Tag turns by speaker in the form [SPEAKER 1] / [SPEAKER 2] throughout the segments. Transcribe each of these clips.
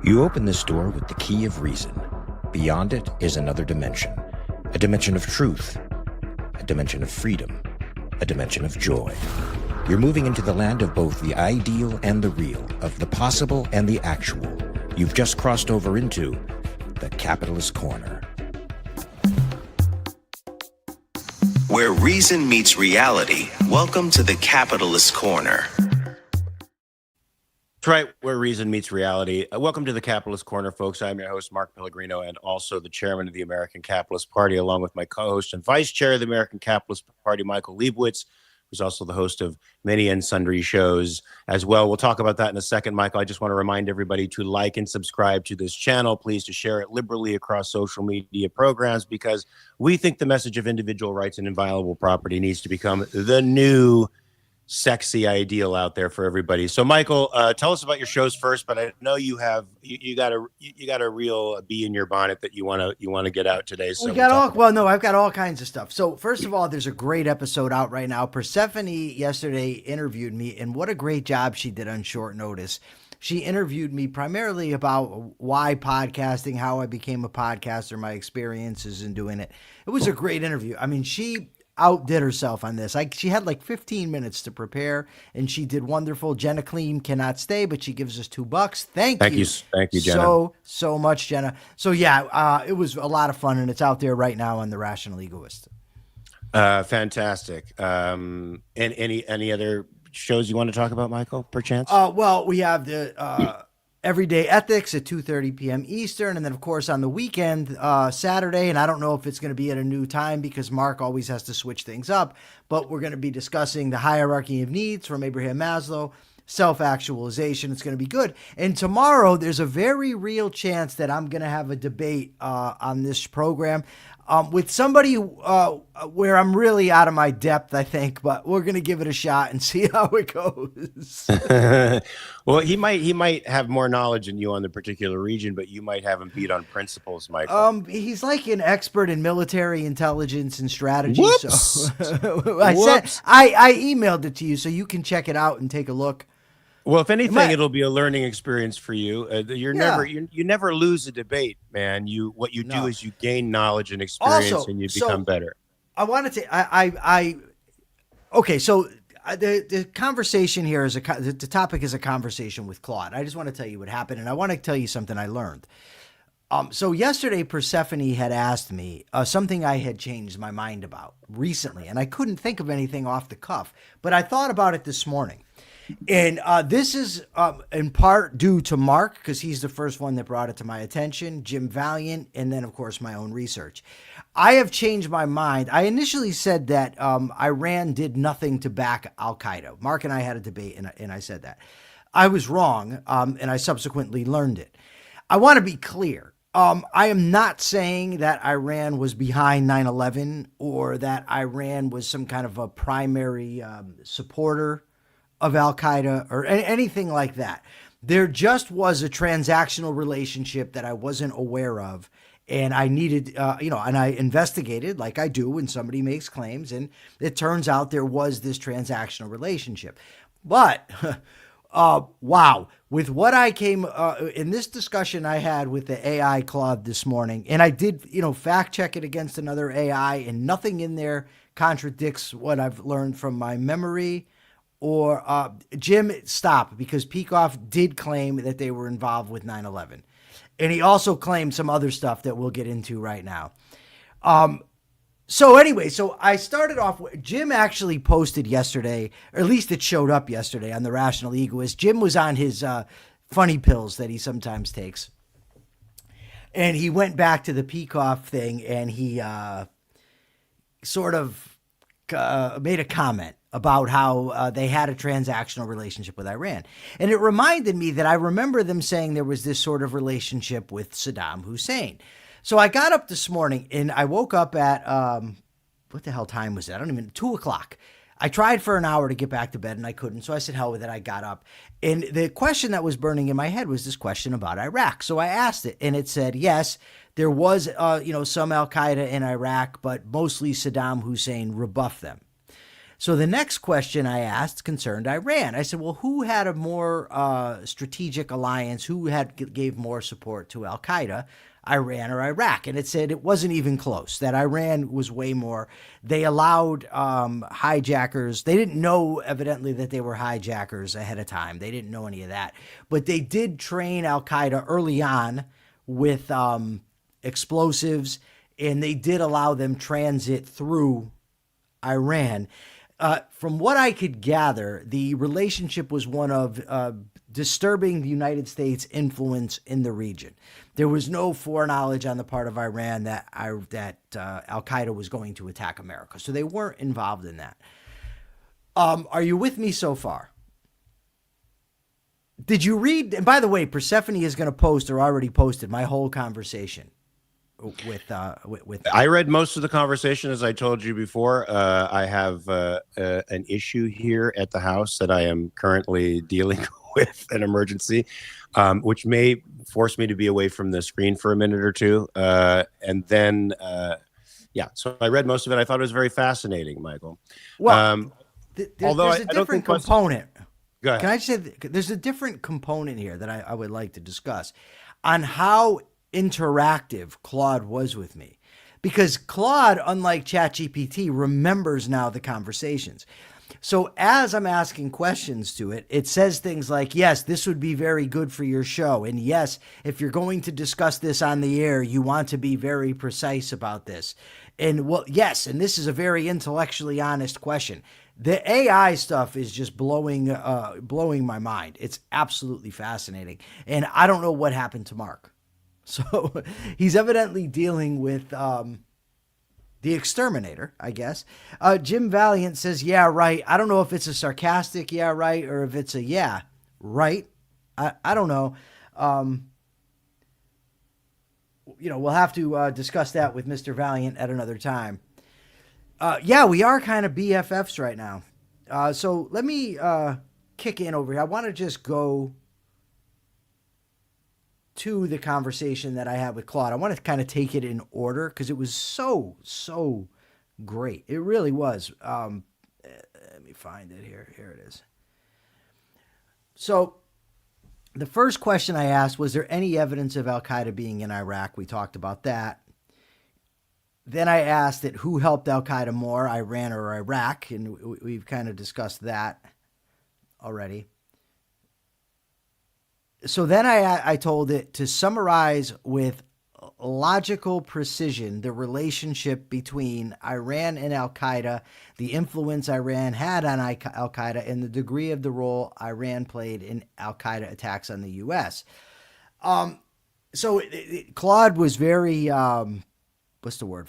[SPEAKER 1] You open this door with the key of reason. Beyond it is another dimension, a dimension of truth, a dimension of freedom, a dimension of joy. You're moving into the land of both the ideal and the real, of the possible and the actual. You've just crossed over into the Capitalist Corner.
[SPEAKER 2] Where reason meets reality, welcome to the Capitalist Corner.
[SPEAKER 3] That's right, where reason meets reality. Welcome to the Capitalist Corner, folks. I'm your host, Mark Pellegrino, and also the chairman of the American Capitalist Party, along with my co-host and vice chair of the American Capitalist Party, Michael Liebowitz, who's also the host of many and sundry shows as well. We'll talk about that in a second, Michael. I just want to remind everybody to like and subscribe to this channel. Please to share it liberally across social media programs, because we think the message of individual rights and inviolable property needs to become the new sexy ideal out there for everybody. So, Michael, tell us about your shows first. But I know you have you got a real bee in your bonnet that you want to get out today. So
[SPEAKER 4] I've got all kinds of stuff. So first of all, there's a great episode out right now. Persephone yesterday interviewed me, and what a great job she did on short notice. She interviewed me primarily about why podcasting, how I became a podcaster, my experiences in doing it. It was a great interview. I mean, she outdid herself on this. She had like 15 minutes to prepare, and she did wonderful. Jenna Clean cannot stay, but she gives us $2. Thank you, Jenna. So much, Jenna. So yeah, it was a lot of fun, and it's out there right now on the Rational Egoist.
[SPEAKER 3] Fantastic. And any other shows you want to talk about, Michael, perchance?
[SPEAKER 4] Well, we have the Everyday Ethics at 2:30 p.m. Eastern. And then, of course, on the weekend, Saturday, and I don't know if it's going to be at a new time because Mark always has to switch things up, but we're going to be discussing the hierarchy of needs from Abraham Maslow, self-actualization. It's going to be good. And tomorrow, there's a very real chance that I'm going to have a debate on this program with somebody where I'm really out of my depth, I think, but we're going to give it a shot and see how it goes.
[SPEAKER 3] Well, he might have more knowledge than you on the particular region, but you might have him beat on principles, Michael.
[SPEAKER 4] He's like an expert in military intelligence and strategy.
[SPEAKER 3] Whoops.
[SPEAKER 4] So I emailed it to you so you can check it out and take a look.
[SPEAKER 3] Well, if anything, it'll be a learning experience for you. You never lose a debate, man. What you do is you gain knowledge and experience, also, and you become better.
[SPEAKER 4] I wanted to. Okay, so the conversation here is the topic is a conversation with Claude. I just want to tell you what happened, and I want to tell you something I learned. So yesterday, Persephone had asked me something I had changed my mind about recently, and I couldn't think of anything off the cuff, but I thought about it this morning. And this is in part due to Mark, because he's the first one that brought it to my attention, Jim Valiant, and then, of course, my own research. I have changed my mind. I initially said that Iran did nothing to back al-Qaeda. Mark and I had a debate, and I said that. I was wrong, and I subsequently learned it. I want to be clear. I am not saying that Iran was behind 9/11 or that Iran was some kind of a primary supporter of al-Qaeda or anything like that. There just was a transactional relationship that I wasn't aware of, and I needed, and I investigated like I do when somebody makes claims, and it turns out there was this transactional relationship. But, wow, with what I came, in this discussion I had with the AI Claude this morning, and I did, fact check it against another AI, and nothing in there contradicts what I've learned from my memory. Or Jim, stop, because Peikoff did claim that they were involved with 9/11. And he also claimed some other stuff that we'll get into right now. So anyway, so I started off with, Jim actually posted yesterday, or at least it showed up yesterday on the Rational Egoist. Jim was on his funny pills that he sometimes takes. And he went back to the Peikoff thing, and he sort of made a comment about how they had a transactional relationship with Iran. And it reminded me that I remember them saying there was this sort of relationship with Saddam Hussein. So I got up this morning, and I woke up at, what the hell time was that? 2 o'clock. I tried for an hour to get back to bed, and I couldn't. So I said, hell with it. I got up. And the question that was burning in my head was this question about Iraq. So I asked it, and it said, yes, there was, some al-Qaeda in Iraq, but mostly Saddam Hussein rebuffed them. So the next question I asked concerned Iran. I said, well, who had a more strategic alliance? Who gave more support to al-Qaeda, Iran or Iraq? And it said it wasn't even close, that Iran was way more. They allowed hijackers. They didn't know, evidently, that they were hijackers ahead of time. They didn't know any of that. But they did train al-Qaeda early on with explosives, and they did allow them transit through Iran. From what I could gather, the relationship was one of disturbing the United States' influence in the region. There was no foreknowledge on the part of Iran that al-Qaeda was going to attack America, so they weren't involved in that. Are you with me so far? Did you read? And by the way, Persephone is going to post, or already posted, my whole conversation with
[SPEAKER 3] I read most of the conversation, as I told you before. I have an issue here at the house that I am currently dealing with, an emergency, which may force me to be away from the screen for a minute or two. And then, so I read most of it. I thought it was very fascinating, Michael.
[SPEAKER 4] Well,
[SPEAKER 3] although
[SPEAKER 4] there's a different component.
[SPEAKER 3] Go ahead.
[SPEAKER 4] Can I say there's a different component here that I would like to discuss on how interactive Claude was with me, because Claude, unlike ChatGPT, remembers now the conversations. So as I'm asking questions to it, it says things like, yes, this would be very good for your show. And yes, if you're going to discuss this on the air, you want to be very precise about this. And well, yes, and this is a very intellectually honest question. The AI stuff is just blowing my mind. It's absolutely fascinating. And I don't know what happened to Mark. So he's evidently dealing with the exterminator, I guess. Jim Valiant says, yeah, right. I don't know if it's a sarcastic yeah, right, or if it's a yeah, right. I don't know. We'll have to discuss that with Mr. Valiant at another time. We are kind of BFFs right now. So let me kick in over here. I want to just go to the conversation that I had with Claude. I want to kind of take it in order because it was so great. It really was. Let me find it here. Here it is. So the first question I asked, was there any evidence of al-Qaeda being in Iraq? We talked about that. Then I asked it, who helped al-Qaeda more, Iran or Iraq? And we've kind of discussed that already. So then I told it to summarize with logical precision the relationship between Iran and al-Qaeda, the influence Iran had on al-Qaeda, and the degree of the role Iran played in al-Qaeda attacks on the U.S. Claude was very, what's the word?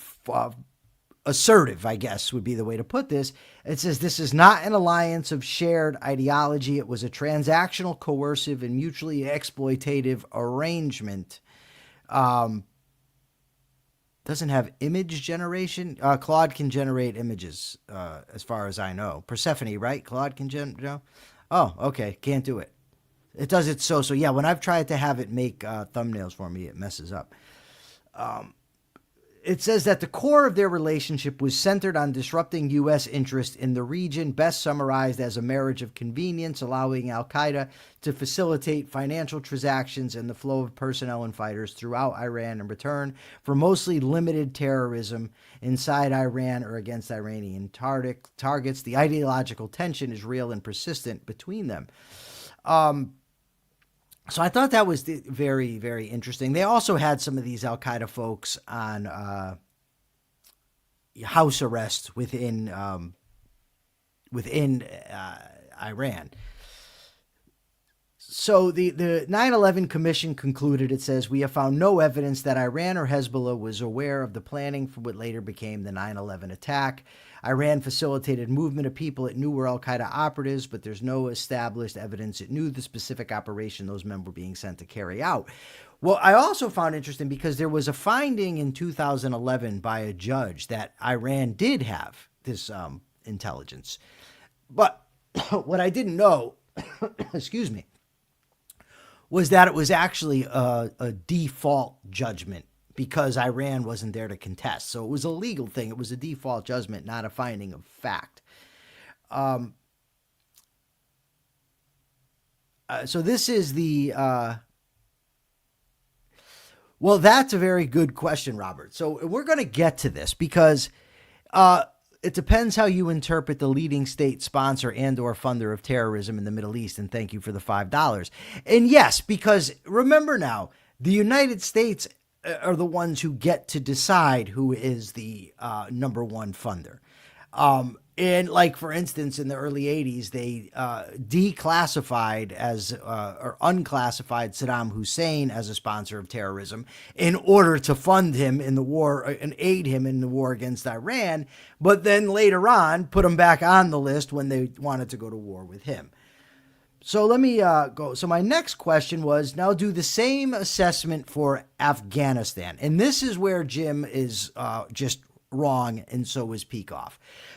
[SPEAKER 4] Assertive, I guess, would be the way to put this. It says this is not an alliance of shared ideology. It was a transactional, coercive, and mutually exploitative arrangement. Doesn't have image generation. Claude can generate images, as far as I know. Persephone, right? Claude can generate. Oh, okay. Can't do it. It does it so. Yeah, when I've tried to have it make thumbnails for me, it messes up. It says that the core of their relationship was centered on disrupting U.S. interest in the region, best summarized as a marriage of convenience, allowing al-Qaeda to facilitate financial transactions and the flow of personnel and fighters throughout Iran in return for mostly limited terrorism inside Iran or against Iranian targets. The ideological tension is real and persistent between them. So I thought that was very, very interesting. They also had some of these al-Qaeda folks on house arrest within Iran. So the 9/11 Commission concluded, it says, we have found no evidence that Iran or Hezbollah was aware of the planning for what later became the 9/11 attack. Iran facilitated movement of people it knew were al-Qaeda operatives, but there's no established evidence it knew the specific operation those men were being sent to carry out. Well, I also found interesting because there was a finding in 2011 by a judge that Iran did have this intelligence. But what I didn't know, excuse me, was that it was actually a default judgment because Iran wasn't there to contest. So it was a legal thing. It was a default judgment, not a finding of fact. So this is the well, that's a very good question, Robert. So we're going to get to this because it depends how you interpret the leading state sponsor and or funder of terrorism in the Middle East. And thank you for the $5. And yes, because remember now, the United States are the ones who get to decide who is the number one funder. And like, for instance, in the early 80s, they declassified as or unclassified Saddam Hussein as a sponsor of terrorism in order to fund him in the war and aid him in the war against Iran. But then later on, put him back on the list when they wanted to go to war with him. So let me go. So my next question was, now do the same assessment for Afghanistan. And this is where Jim is just wrong, and so is Peikoff.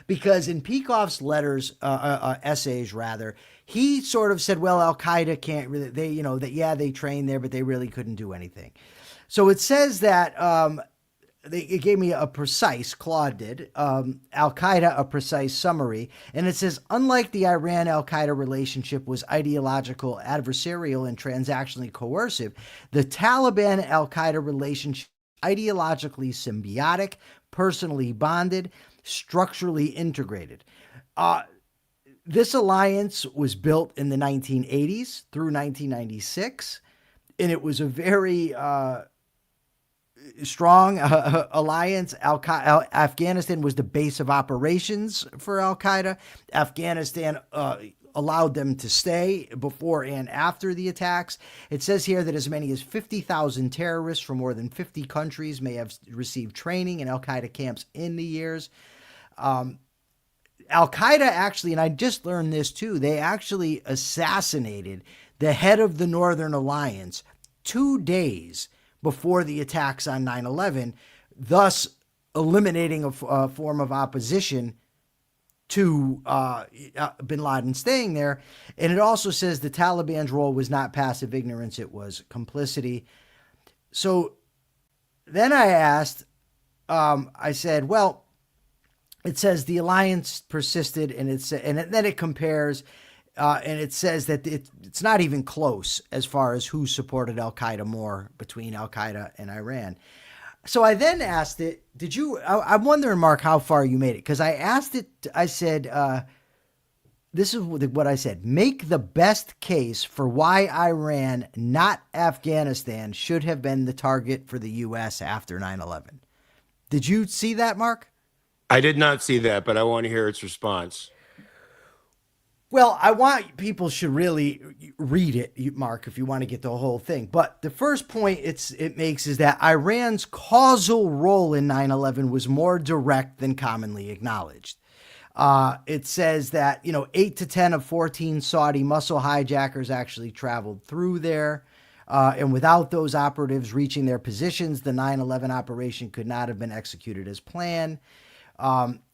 [SPEAKER 4] Because in Peikoff's letters, essays rather, he sort of said, well, al-Qaeda can't really, they trained there, but they really couldn't do anything. So it says that it gave me a precise, Claude did, al-Qaeda, a precise summary. And it says, unlike the Iran-al-Qaeda relationship was ideological, adversarial, and transactionally coercive, the Taliban-al-Qaeda relationship ideologically symbiotic, personally bonded, structurally integrated. This alliance was built in the 1980s through 1996, and it was a very strong alliance. Afghanistan was the base of operations for al-Qaeda. Afghanistan allowed them to stay before and after the attacks. It says here that as many as 50,000 terrorists from more than 50 countries may have received training in al-Qaeda camps in the years. Al-Qaeda actually, and I just learned this too, they actually assassinated the head of the Northern Alliance 2 days before the attacks on 9/11, thus eliminating a form of opposition to bin Laden staying there. And it also says the Taliban's role was not passive ignorance, it was complicity. So then I asked, I said, well, it says the alliance persisted, and then it compares, and it says that it's not even close as far as who supported al-Qaeda more between al-Qaeda and Iran. So I then asked it, I'm wondering, Mark, how far you made it. Because I asked it, I said, this is what I said, make the best case for why Iran, not Afghanistan, should have been the target for the U.S. after 9/11. Did you see that, Mark?
[SPEAKER 3] I did not see that, but I want to hear its response.
[SPEAKER 4] Well, I want people should really read it, Mark, if you want to get the whole thing. But the first point it makes is that Iran's causal role in 9/11 was more direct than commonly acknowledged. It says that, 8 to 10 of 14 Saudi muscle hijackers actually traveled through there. And without those operatives reaching their positions, the 9/11 operation could not have been executed as planned.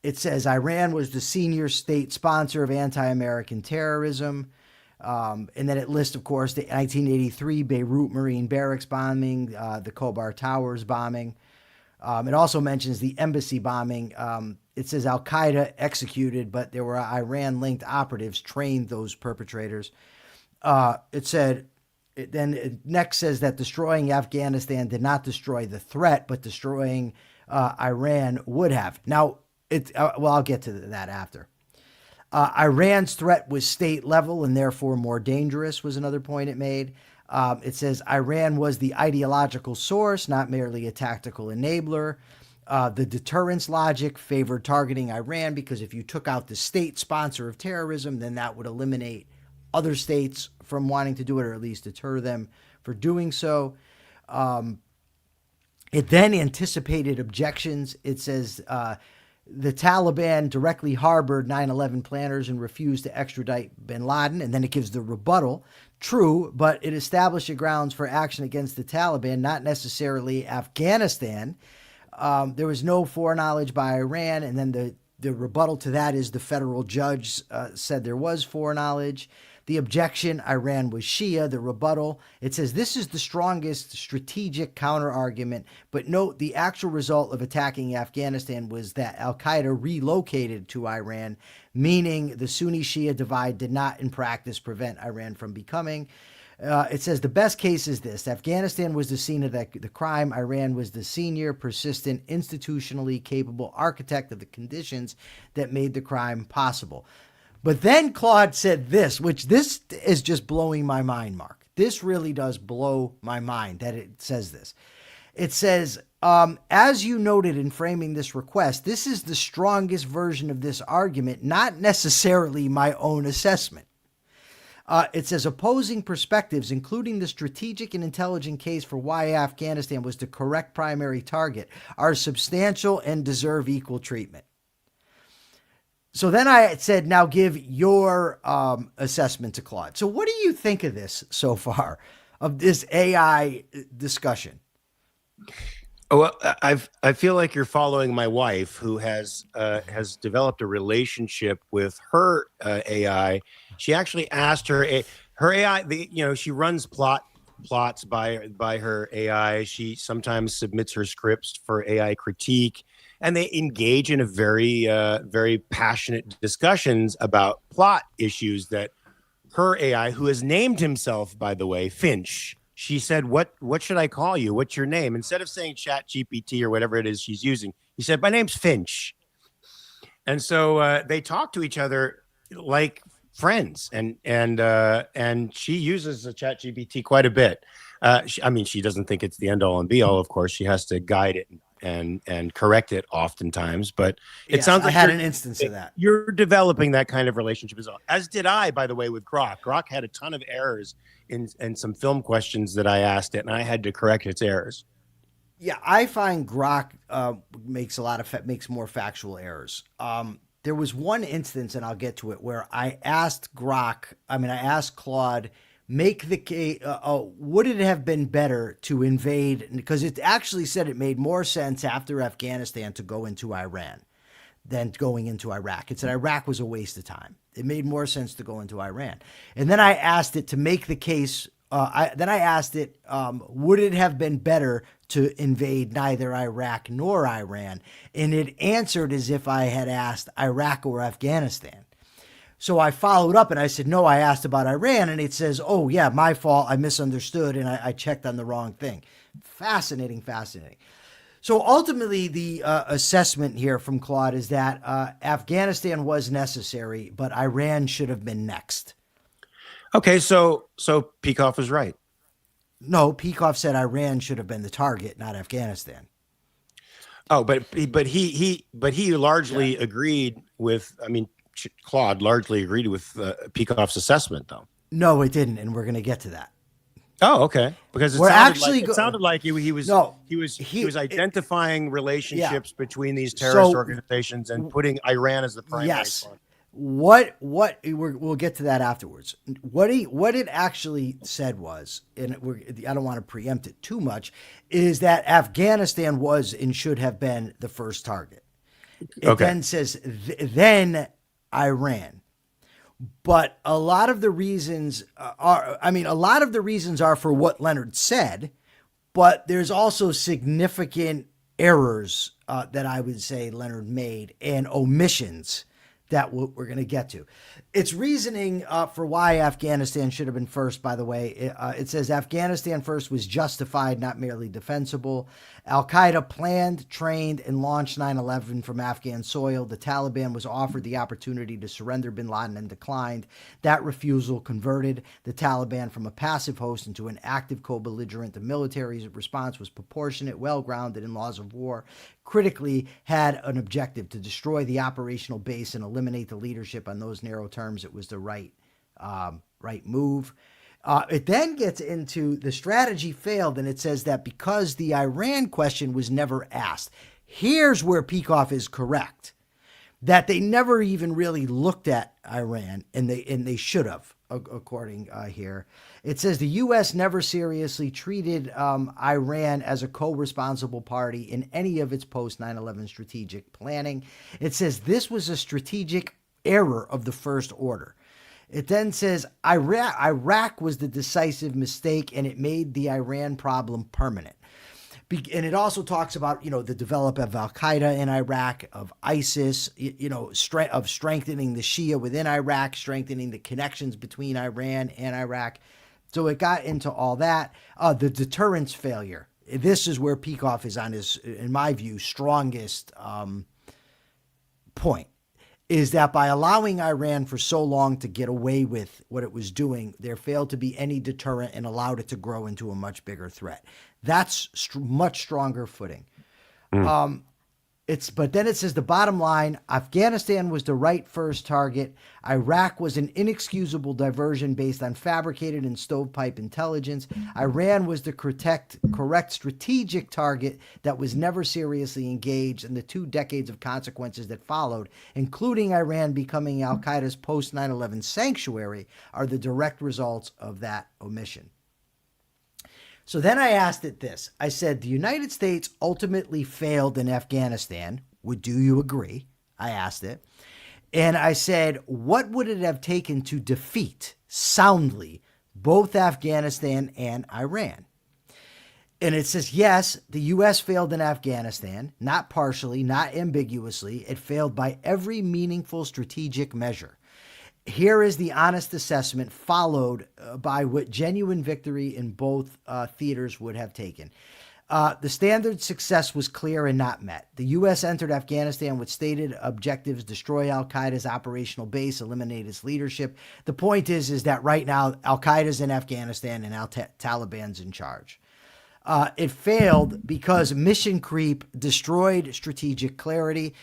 [SPEAKER 4] It says Iran was the senior state sponsor of anti-American terrorism. And then it lists, of course, the 1983 Beirut Marine Barracks bombing, the Khobar Towers bombing. It also mentions the embassy bombing. It says al-Qaeda executed, but there were Iran-linked operatives trained those perpetrators. It next says that destroying Afghanistan did not destroy the threat, but destroying Iran would have. Now, I'll get to that after. Iran's threat was state level and therefore more dangerous, was another point it made. It says Iran was the ideological source, not merely a tactical enabler. The deterrence logic favored targeting Iran because if you took out the state sponsor of terrorism, then that would eliminate other states from wanting to do it, or at least deter them for doing so. It then anticipated objections. It says the Taliban directly harbored 9/11 planners and refused to extradite bin Laden. And then it gives the rebuttal. True, but it established the grounds for action against the Taliban, not necessarily Afghanistan. There was no foreknowledge by Iran. And then the rebuttal to that is the federal judge said there was foreknowledge. The objection, Iran was Shia. The rebuttal, it says this is the strongest strategic counter argument, but note the actual result of attacking Afghanistan was that al-Qaeda relocated to Iran, meaning the Sunni-Shia divide did not in practice prevent Iran from becoming. It says the best case is this: Afghanistan was the scene of the crime. Iran was the senior, persistent, institutionally capable architect of the conditions that made the crime possible. But then Claude said this, which this is just blowing my mind, Mark. This really does blow my mind that it says this. It says, as you noted in framing this request, this is the strongest version of this argument, not necessarily my own assessment. It says opposing perspectives, including the strategic and intelligent case for why Afghanistan was the correct primary target, are substantial and deserve equal treatment. So then I said, now give your assessment to Claude. So what do you think of this so far, of this AI discussion?
[SPEAKER 3] Well, I feel like you're following my wife, who has developed a relationship with her AI. She actually asked her AI. She runs plots by her AI. She sometimes submits her scripts for AI critique, and they engage in a very passionate discussions about plot issues that her AI, who has named himself, by the way, Finch. She said, what should I call you? What's your name? Instead of saying Chat GPT or whatever it is she's using, he said, my name's Finch. And so they talk to each other like friends, and she uses the Chat GPT quite a bit. She doesn't think it's the end all and be all. Of course, she has to guide it and correct it oftentimes, but it sounds like
[SPEAKER 4] I had an instance of that.
[SPEAKER 3] You're developing that kind of relationship as did I, by the way, with Grok. Grok had a ton of errors in some film questions that I asked it, and I had to correct its errors.
[SPEAKER 4] Yeah, I find Grok makes more factual errors. There was one instance, and I'll get to it, where I asked Claude, make the case, would it have been better to invade? Because it actually said it made more sense after Afghanistan to go into Iran than going into Iraq. It said Iraq was a waste of time. It made more sense to go into Iran. And then I asked it to make the case. Then I asked it, would it have been better to invade neither Iraq nor Iran? And it answered as if I had asked Iraq or Afghanistan. So I followed up and I said, no, I asked about Iran. And it says, oh, yeah, my fault. I misunderstood and I checked on the wrong thing. Fascinating. So ultimately, the assessment here from Claude is that Afghanistan was necessary, but Iran should have been next.
[SPEAKER 3] Okay, so Peikoff was right.
[SPEAKER 4] No, Peikoff said Iran should have been the target, not Afghanistan.
[SPEAKER 3] Oh, but he largely agreed with. Claude largely agreed with Peikoff's assessment, though.
[SPEAKER 4] No, it didn't, and we're going to get to that.
[SPEAKER 3] Oh, okay. Because it sounded like he was identifying relationships between these terrorist organizations and putting Iran as the primary.
[SPEAKER 4] Yes. We'll get to that afterwards. What it actually said was, and I don't want to preempt it too much, is that Afghanistan was and should have been the first target. It then says then Iran. But a lot of the reasons are for what Leonard said, but there's also significant errors that I would say Leonard made and omissions that we're going to get to. Its reasoning for why Afghanistan should have been first, by the way, it says Afghanistan first was justified, not merely defensible. Al-Qaeda planned, trained, and launched 9/11 from Afghan soil. The Taliban was offered the opportunity to surrender bin Laden and declined. That refusal converted the Taliban from a passive host into an active co-belligerent. The military's response was proportionate, well-grounded in laws of war, critically had an objective to destroy the operational base and eliminate the leadership. On those narrow terms, it was the right move. It then gets into the strategy failed, and it says that because the Iran question was never asked. Here's where Peikoff is correct, that they never even really looked at Iran, and they should have, according here. It says the U.S. never seriously treated Iran as a co-responsible party in any of its post-9/11 strategic planning. It says this was a strategic error of the first order. It then says Iraq was the decisive mistake, and it made the Iran problem permanent. And it also talks about, the development of al-Qaeda in Iraq, of ISIS, of strengthening the Shia within Iraq, strengthening the connections between Iran and Iraq. So it got into all that. The deterrence failure. This is where Peikoff is on his, in my view, strongest point, is that by allowing Iran for so long to get away with what it was doing, there failed to be any deterrent and allowed it to grow into a much bigger threat. That's much stronger footing. But then it says the bottom line: Afghanistan was the right first target. Iraq was an inexcusable diversion based on fabricated and stovepipe intelligence. Iran was the correct strategic target that was never seriously engaged, and the 2 decades of consequences that followed, including Iran becoming al-Qaeda's post 9/11 sanctuary, are the direct results of that omission. So then I asked it this. I said, the United States ultimately failed in Afghanistan. Do you agree? I asked it. And I said, what would it have taken to defeat soundly both Afghanistan and Iran? And it says, yes, the U.S. failed in Afghanistan, not partially, not ambiguously. It failed by every meaningful strategic measure. Here is the honest assessment, followed by what genuine victory in both theaters would have taken. The standard success was clear and not met. The U.S. entered Afghanistan with stated objectives: destroy al-Qaeda's operational base, eliminate its leadership. The point is that right now, al-Qaeda's in Afghanistan and Taliban's in charge. It failed because mission creep destroyed strategic clarity.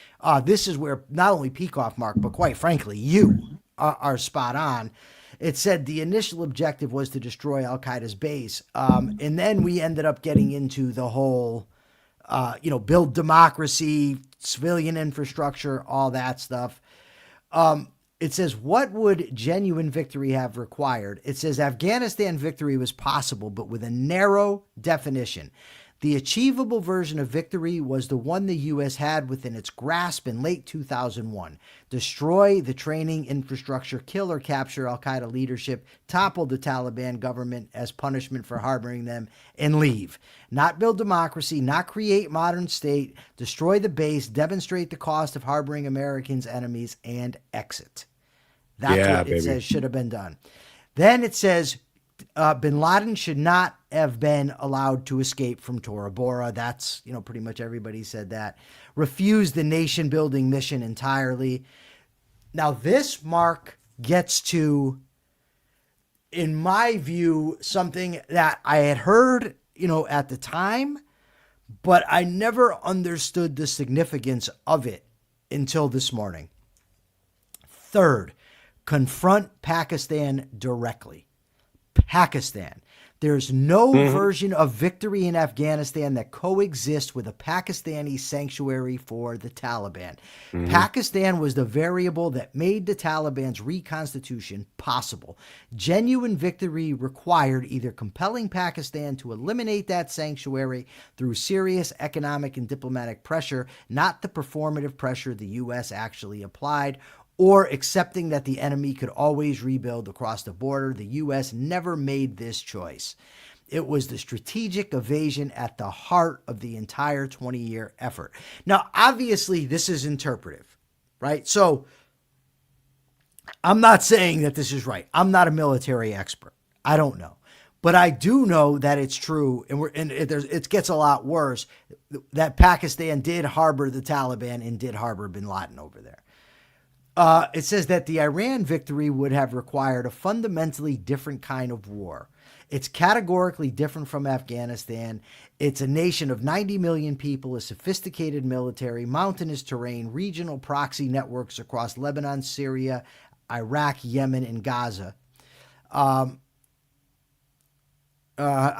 [SPEAKER 4] This is where not only Peikoff, Mark, but quite frankly, you are spot on. It said the initial objective was to destroy al-Qaeda's base. And then we ended up getting into the whole, build democracy, civilian infrastructure, all that stuff. It says, what would genuine victory have required? It says Afghanistan victory was possible, but with a narrow definition. The achievable version of victory was the one the U.S. had within its grasp in late 2001. Destroy the training infrastructure, kill or capture al-Qaeda leadership, topple the Taliban government as punishment for harboring them, and leave. Not build democracy, not create modern state, destroy the base, demonstrate the cost of harboring Americans' enemies, and exit. That's what it says should have been done. Then it says bin Laden should not have been allowed to escape from Tora Bora. That's, pretty much everybody said that. Refuse the nation building mission entirely. Now this, Mark, gets to, in my view, something that I had heard, at the time, but I never understood the significance of it until this morning. Third, confront Pakistan directly. Pakistan. There's no version of victory in Afghanistan that coexists with a Pakistani sanctuary for the Taliban. Pakistan was the variable that made the Taliban's reconstitution possible. Genuine victory required either compelling Pakistan to eliminate that sanctuary through serious economic and diplomatic pressure, not the performative pressure the U.S. actually applied, or accepting that the enemy could always rebuild across the border. The U.S. never made this choice. It was the strategic evasion at the heart of the entire 20-year effort. Now, obviously, this is interpretive, right? So I'm not saying that this is right. I'm not a military expert. I don't know. But I do know that it's true, and it gets a lot worse, that Pakistan did harbor the Taliban and did harbor bin Laden over there. It says that the Iran victory would have required a fundamentally different kind of war. It's categorically different from Afghanistan. It's a nation of 90 million people, a sophisticated military, mountainous terrain, regional proxy networks across Lebanon, Syria, Iraq, Yemen, and Gaza. I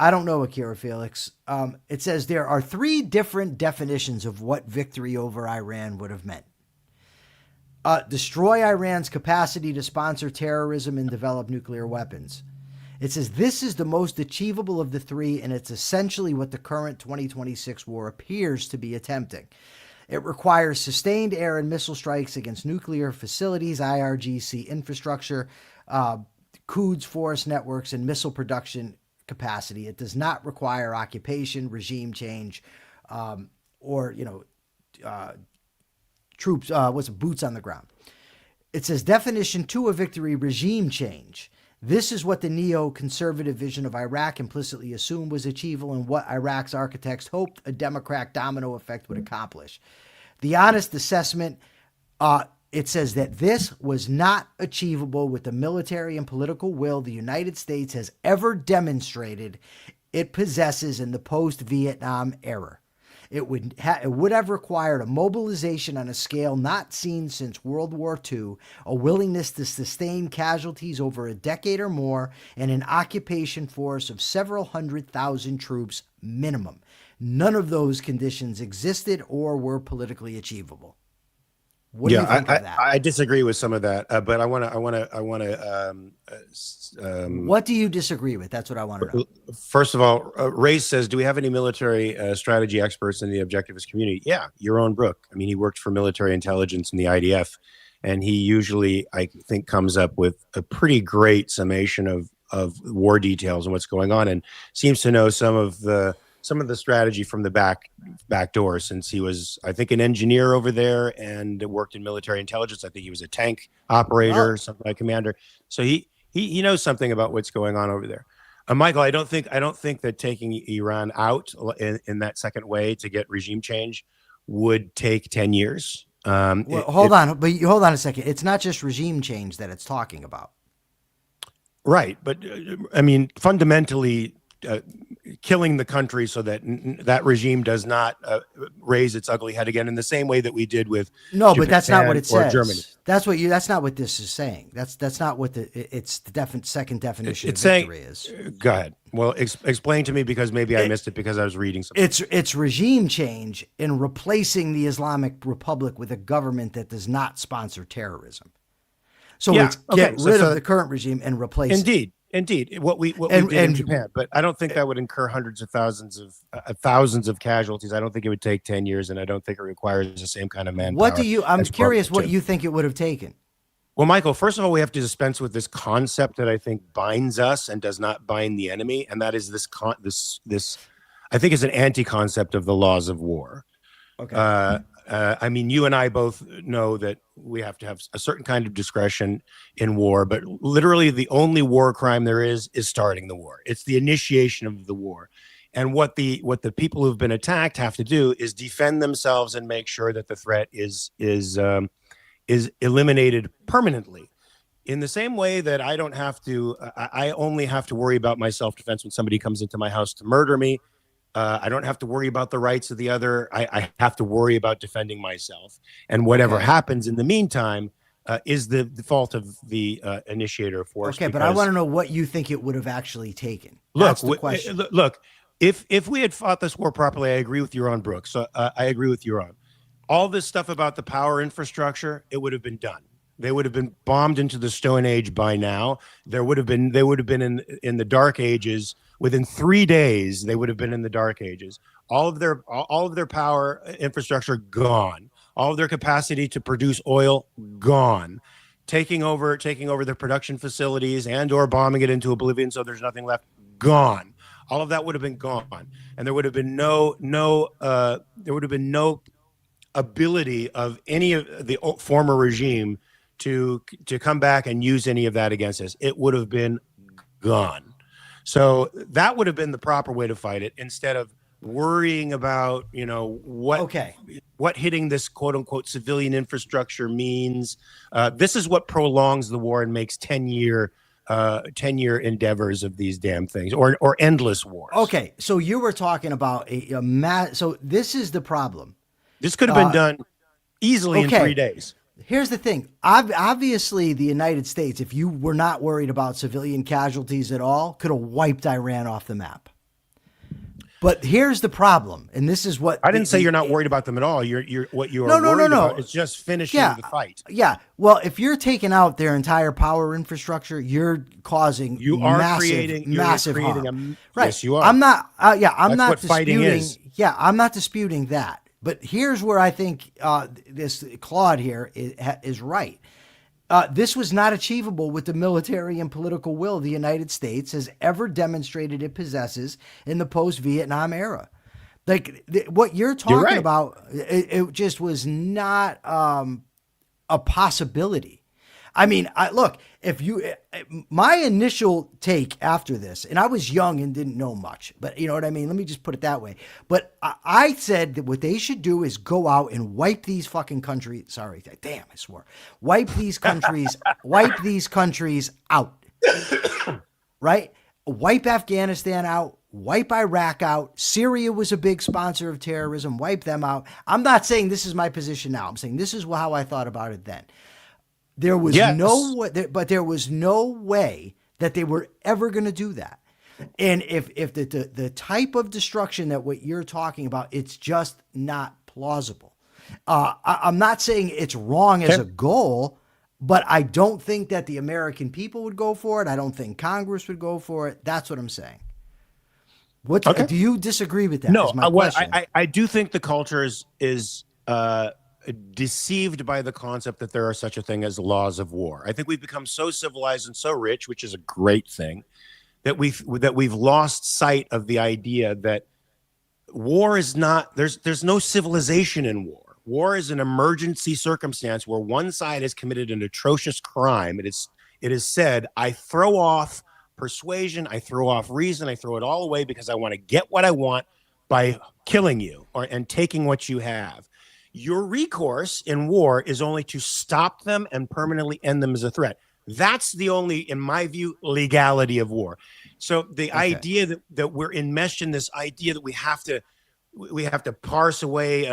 [SPEAKER 4] don't know, Akira Felix. It says there are 3 different definitions of what victory over Iran would have meant. Destroy Iran's capacity to sponsor terrorism and develop nuclear weapons. It says this is the most achievable of the 3, and it's essentially what the current 2026 war appears to be attempting. It requires sustained air and missile strikes against nuclear facilities, IRGC infrastructure, Quds force networks, and missile production capacity. It does not require occupation, regime change, or troops. Boots on the ground. It says definition 2 of victory: regime change. This is what the neoconservative vision of Iraq implicitly assumed was achievable and what Iraq's architects hoped a democratic domino effect would accomplish. The honest assessment, it says that this was not achievable with the military and political will the United States has ever demonstrated it possesses in the post-Vietnam era. It would have required a mobilization on a scale not seen since World War II, a willingness to sustain casualties over a decade or more, and an occupation force of several 100,000 troops minimum. None of those conditions existed or were politically achievable. What do you think of that?
[SPEAKER 3] I disagree with some of that, but I want to.
[SPEAKER 4] What do you disagree with? That's what I want to know.
[SPEAKER 3] First of all, Ray says, "Do we have any military strategy experts in the objectivist community?" Yeah, Yaron Brook. I mean, he worked for military intelligence in the IDF, and he usually, I think, comes up with a pretty great summation of war details and what's going on, and seems to know some of the strategy from the back door, since he was, I think, an engineer over there and worked in military intelligence. I think he was a tank operator, something like commander. So he knows something about what's going on over there. Michael, I don't think that taking Iran out in that second way to get regime change would take 10 years.
[SPEAKER 4] Hold on a second. It's not just regime change that it's talking about.
[SPEAKER 3] Right. But I mean, fundamentally, killing the country so that that regime does not raise its ugly head again in the same way that we did with
[SPEAKER 4] Japan, but that's not what it says.
[SPEAKER 3] Germany.
[SPEAKER 4] That's not what this is saying. That's not what it's the second definition
[SPEAKER 3] it's
[SPEAKER 4] of victory
[SPEAKER 3] saying,
[SPEAKER 4] is.
[SPEAKER 3] Go ahead. Well, explain to me, because maybe I missed it because I was reading something.
[SPEAKER 4] It's regime change in replacing the Islamic Republic with a government that does not sponsor terrorism. So it's get rid of the current regime and replace it.
[SPEAKER 3] Indeed, what we did in Japan, but I don't think that would incur hundreds of thousands of casualties. I don't think it would take 10 years, and I don't think it requires the same kind of manpower.
[SPEAKER 4] I'm curious what you think it would have taken.
[SPEAKER 3] Well, Michael, first of all, we have to dispense with this concept that I think binds us and does not bind the enemy, and that is this I think is an anti-concept of the laws of war.
[SPEAKER 4] Okay.
[SPEAKER 3] I mean, you and I both know that we have to have a certain kind of discretion in war, but literally the only war crime there is starting the war. It's the initiation of the war. And what the people who've been attacked have to do is defend themselves and make sure that the threat is eliminated permanently. In the same way that I only have to worry about my self-defense when somebody comes into my house to murder me. I don't have to worry about the rights of the other. I have to worry about defending myself. And whatever happens in the meantime is the fault of the initiator of force.
[SPEAKER 4] Okay, but I want to know what you think it would have actually taken.
[SPEAKER 3] Look,
[SPEAKER 4] that's the question.
[SPEAKER 3] Look, if we had fought this war properly, I agree with Yaron Brooks. So I agree with Yaron. All this stuff about the power infrastructure, it would have been done. They would have been bombed into the Stone Age by now. They would have been in the Dark Ages. Within 3 days, they would have been in the Dark Ages. All of their power infrastructure gone. All of their capacity to produce oil gone. Taking over their production facilities and/or bombing it into oblivion, so there's nothing left. Gone. All of that would have been gone, and there would have been no ability of any of the former regime to come back and use any of that against us. It would have been gone. So that would have been the proper way to fight it, instead of worrying about, what hitting this quote unquote civilian infrastructure means. This is what prolongs the war and makes 10-year endeavors of these damn things, or endless wars.
[SPEAKER 4] Okay. So you were talking about so this is the problem.
[SPEAKER 3] This could have been done easily in 3 days.
[SPEAKER 4] Here's the thing. Obviously, the United States, if you were not worried about civilian casualties at all, could have wiped Iran off the map. But here's the problem, and this is what
[SPEAKER 3] I didn't say you're not worried about them at all. You're worried about is just finishing the fight.
[SPEAKER 4] Yeah. Well, if you're taking out their entire power infrastructure, you're causing massive harm. Right.
[SPEAKER 3] Yes, you are.
[SPEAKER 4] I'm not. I'm
[SPEAKER 3] That's
[SPEAKER 4] not
[SPEAKER 3] what fighting
[SPEAKER 4] disputing.
[SPEAKER 3] is.
[SPEAKER 4] Yeah, I'm not disputing that. But here's where I think this Claude here is right. This was not achievable with the military and political will the United States has ever demonstrated it possesses in the post-Vietnam era. Like what you're talking about, it just was not a possibility. I mean, look, my initial take after this, and I was young and didn't know much, but you know what I mean? Let me just put it that way. But I said that what they should do is go out and wipe these fucking countries. Sorry, damn, I swore. Wipe these countries out. Right? Wipe Afghanistan out. Wipe Iraq out. Syria was a big sponsor of terrorism. Wipe them out. I'm not saying this is my position now. I'm saying this is how I thought about it then. There was no way, but there was no way that they were ever going to do that. And if the type of destruction that what you're talking about, it's just not plausible. I'm not saying it's wrong as a goal, but I don't think that the American people would go for it. I don't think Congress would go for it. That's what I'm saying. Do you disagree with that?
[SPEAKER 3] No,
[SPEAKER 4] question.
[SPEAKER 3] I do think the culture is deceived by the concept that there are such a thing as laws of war. I think we've become so civilized and so rich, which is a great thing, that we've lost sight of the idea that war is not, there's no civilization in war. War is an emergency circumstance where one side has committed an atrocious crime. It is said, I throw off persuasion, I throw off reason, I throw it all away because I want to get what I want by killing you and taking what you have. Your recourse in war is only to stop them and permanently end them as a threat. That's the only, in my view, legality of war. So the idea that we're enmeshed in this idea that we have to parse away,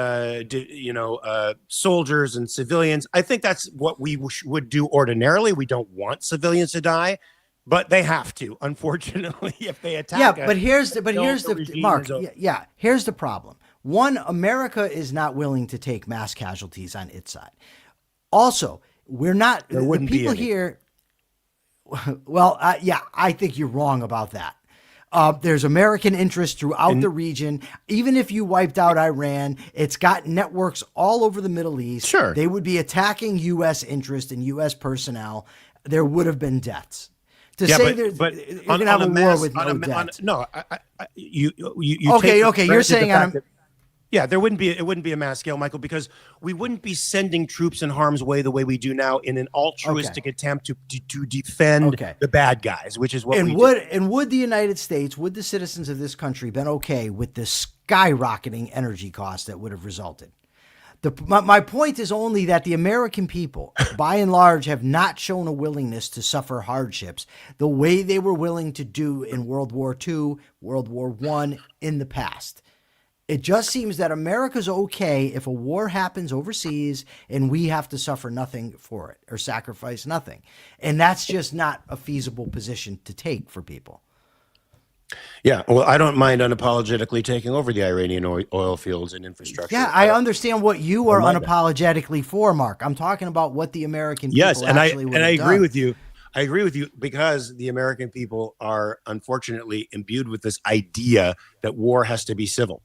[SPEAKER 3] soldiers and civilians. I think that's what we would do ordinarily. We don't want civilians to die, but they have to, unfortunately, if they attack.
[SPEAKER 4] Yeah, but here's the Mark. Yeah, here's the problem. One, America is not willing to take mass casualties on its side. Also, we're not.
[SPEAKER 3] There wouldn't be
[SPEAKER 4] people
[SPEAKER 3] any.
[SPEAKER 4] here. Well, I think you're wrong about that. There's American interest throughout the region. Even if you wiped out Iran, it's got networks all over the Middle East.
[SPEAKER 3] Sure.
[SPEAKER 4] They would be attacking U.S. interest and U.S. personnel. There would have been deaths. To say you're going to have a war with no deaths.
[SPEAKER 3] You
[SPEAKER 4] okay. You're saying
[SPEAKER 3] it wouldn't be a mass scale, Michael, because we wouldn't be sending troops in harm's way the way we do now in an altruistic attempt to defend the bad guys, which is what we do.
[SPEAKER 4] And would the United States, would the citizens of this country been okay with the skyrocketing energy costs that would have resulted? My point is only that the American people, by and large, have not shown a willingness to suffer hardships the way they were willing to do in World War II, World War I in the past. It just seems that America's okay if a war happens overseas and we have to suffer nothing for it or sacrifice nothing. And that's just not a feasible position to take for people.
[SPEAKER 3] Yeah, well, I don't mind unapologetically taking over the Iranian oil fields and infrastructure.
[SPEAKER 4] Yeah, I understand what you are unapologetically for, Mark. I'm talking about what the American people actually would have done.
[SPEAKER 3] I agree with you. I agree with you because the American people are unfortunately imbued with this idea that war has to be civil.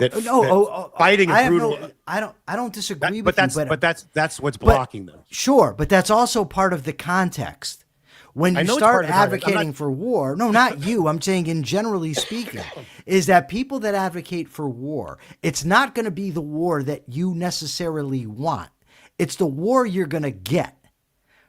[SPEAKER 3] Fighting is brutal.
[SPEAKER 4] I don't disagree
[SPEAKER 3] but
[SPEAKER 4] with you.
[SPEAKER 3] But that's what's blocking them.
[SPEAKER 4] Sure, but that's also part of the context. When you start advocating for war, no, not you, I'm saying in generally speaking, is that people that advocate for war, it's not going to be the war that you necessarily want. It's the war you're going to get,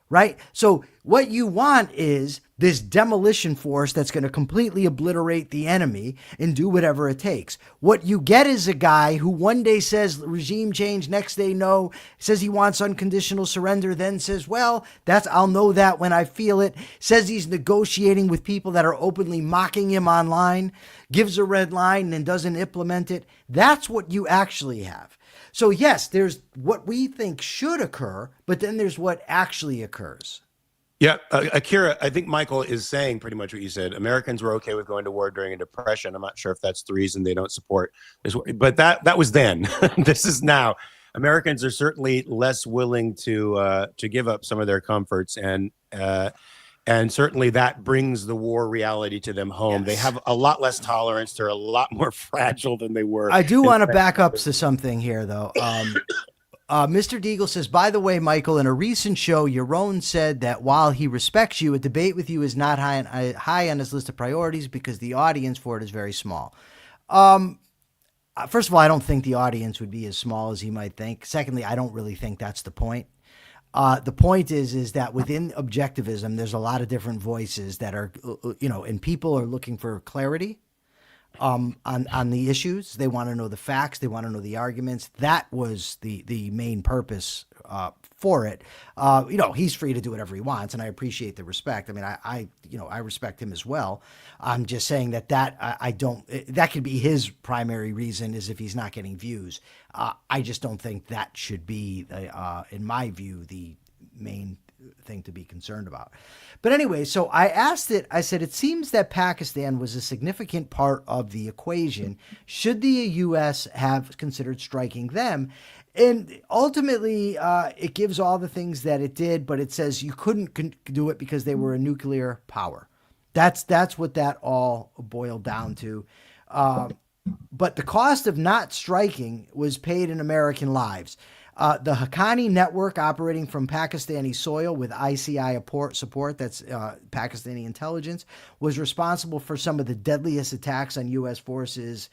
[SPEAKER 4] right? So what you want is this demolition force that's going to completely obliterate the enemy and do whatever it takes. What you get is a guy who one day says regime change, next day no, says he wants unconditional surrender, then says, well, I'll know that when I feel it, says he's negotiating with people that are openly mocking him online, gives a red line and doesn't implement it. That's what you actually have. So yes, there's what we think should occur, but then there's what actually occurs.
[SPEAKER 3] Yeah, Akira, I think Michael is saying pretty much what you said. Americans were okay with going to war during a depression. I'm not sure if that's the reason they don't support this war, but that was then. This is now. Americans are certainly less willing to give up some of their comforts, and certainly that brings the war reality to them home. Yes. They have a lot less tolerance. They're a lot more fragile than they were.
[SPEAKER 4] I do want to back up to something here, though. Mr. Deagle says, by the way, Michael, in a recent show, Yaron said that while he respects you, a debate with you is not high on his list of priorities because the audience for it is very small. First of all, I don't think the audience would be as small as he might think. Secondly, I don't really think that's the point. The point is that within objectivism, there's a lot of different voices that are, and people are looking for clarity on the issues. They want to know the facts. They want to know the arguments. That was the main purpose for it. He's free to do whatever he wants, and I appreciate the respect. I mean, I respect him as well. I'm just saying that I don't. That could be his primary reason is if he's not getting views. I just don't think that should be, in my view, the main thing to be concerned about. But anyway, so I asked it, I said, it seems that Pakistan was a significant part of the equation. Should the U.S. have considered striking them? And ultimately, it gives all the things that it did, but it says you couldn't do it because they were a nuclear power. That's what that all boiled down to. But the cost of not striking was paid in American lives. The Haqqani network operating from Pakistani soil with ICI support, that's Pakistani intelligence, was responsible for some of the deadliest attacks on U.S. forces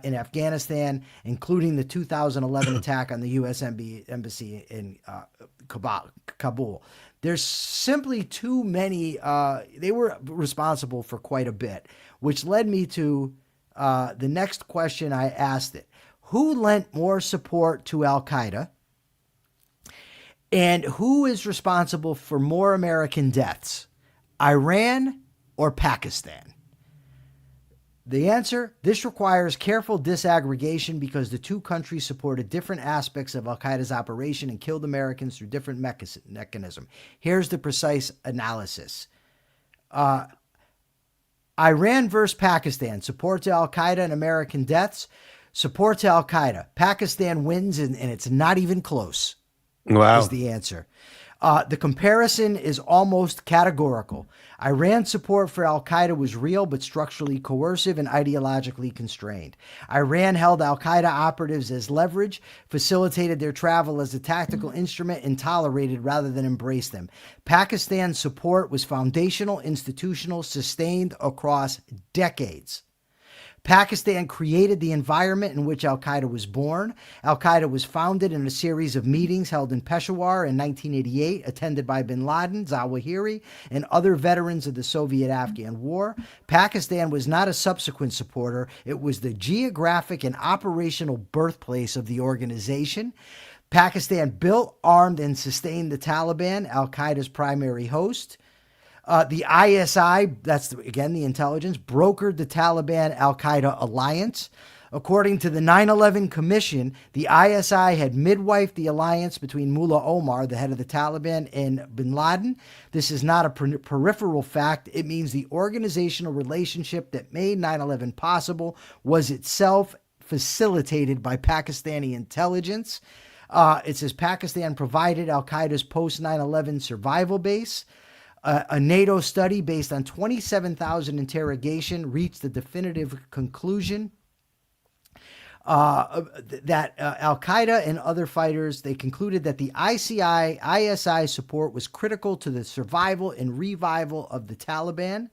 [SPEAKER 4] in Afghanistan, including the 2011 attack on the U.S. embassy in Kabul. There's simply too many. They were responsible for quite a bit, which led me to the next question I asked it. Who lent more support to al-Qaeda? And who is responsible for more American deaths, Iran or Pakistan? The answer, this requires careful disaggregation because the two countries supported different aspects of al-Qaeda's operation and killed Americans through different mechanism. Here's the precise analysis. Iran versus Pakistan, support to al-Qaeda and American deaths, support to al-Qaeda. Pakistan wins and it's not even close.
[SPEAKER 3] Wow.
[SPEAKER 4] Is the answer. The comparison is almost categorical. Iran's support for al-Qaeda was real but structurally coercive and ideologically constrained. Iran held al-Qaeda operatives as leverage, facilitated their travel as a tactical instrument, and tolerated rather than embraced them. Pakistan's support was foundational, institutional, sustained across decades. Pakistan created the environment in which al-Qaeda was born. Al-Qaeda was founded in a series of meetings held in Peshawar in 1988, attended by bin Laden, Zawahiri, and other veterans of the Soviet-Afghan War. Pakistan was not a subsequent supporter. It was the geographic and operational birthplace of the organization. Pakistan built, armed, and sustained the Taliban, al-Qaeda's primary host. The ISI, that's again the intelligence, brokered the Taliban-al-Qaeda alliance. According to the 9/11 Commission, the ISI had midwifed the alliance between Mullah Omar, the head of the Taliban, and bin Laden. This is not a peripheral fact. It means the organizational relationship that made 9/11 possible was itself facilitated by Pakistani intelligence. It says Pakistan provided al-Qaeda's post-9/11 survival base. A NATO study based on 27,000 interrogation reached the definitive conclusion that al-Qaeda and other fighters, they concluded that the ISI support was critical to the survival and revival of the Taliban.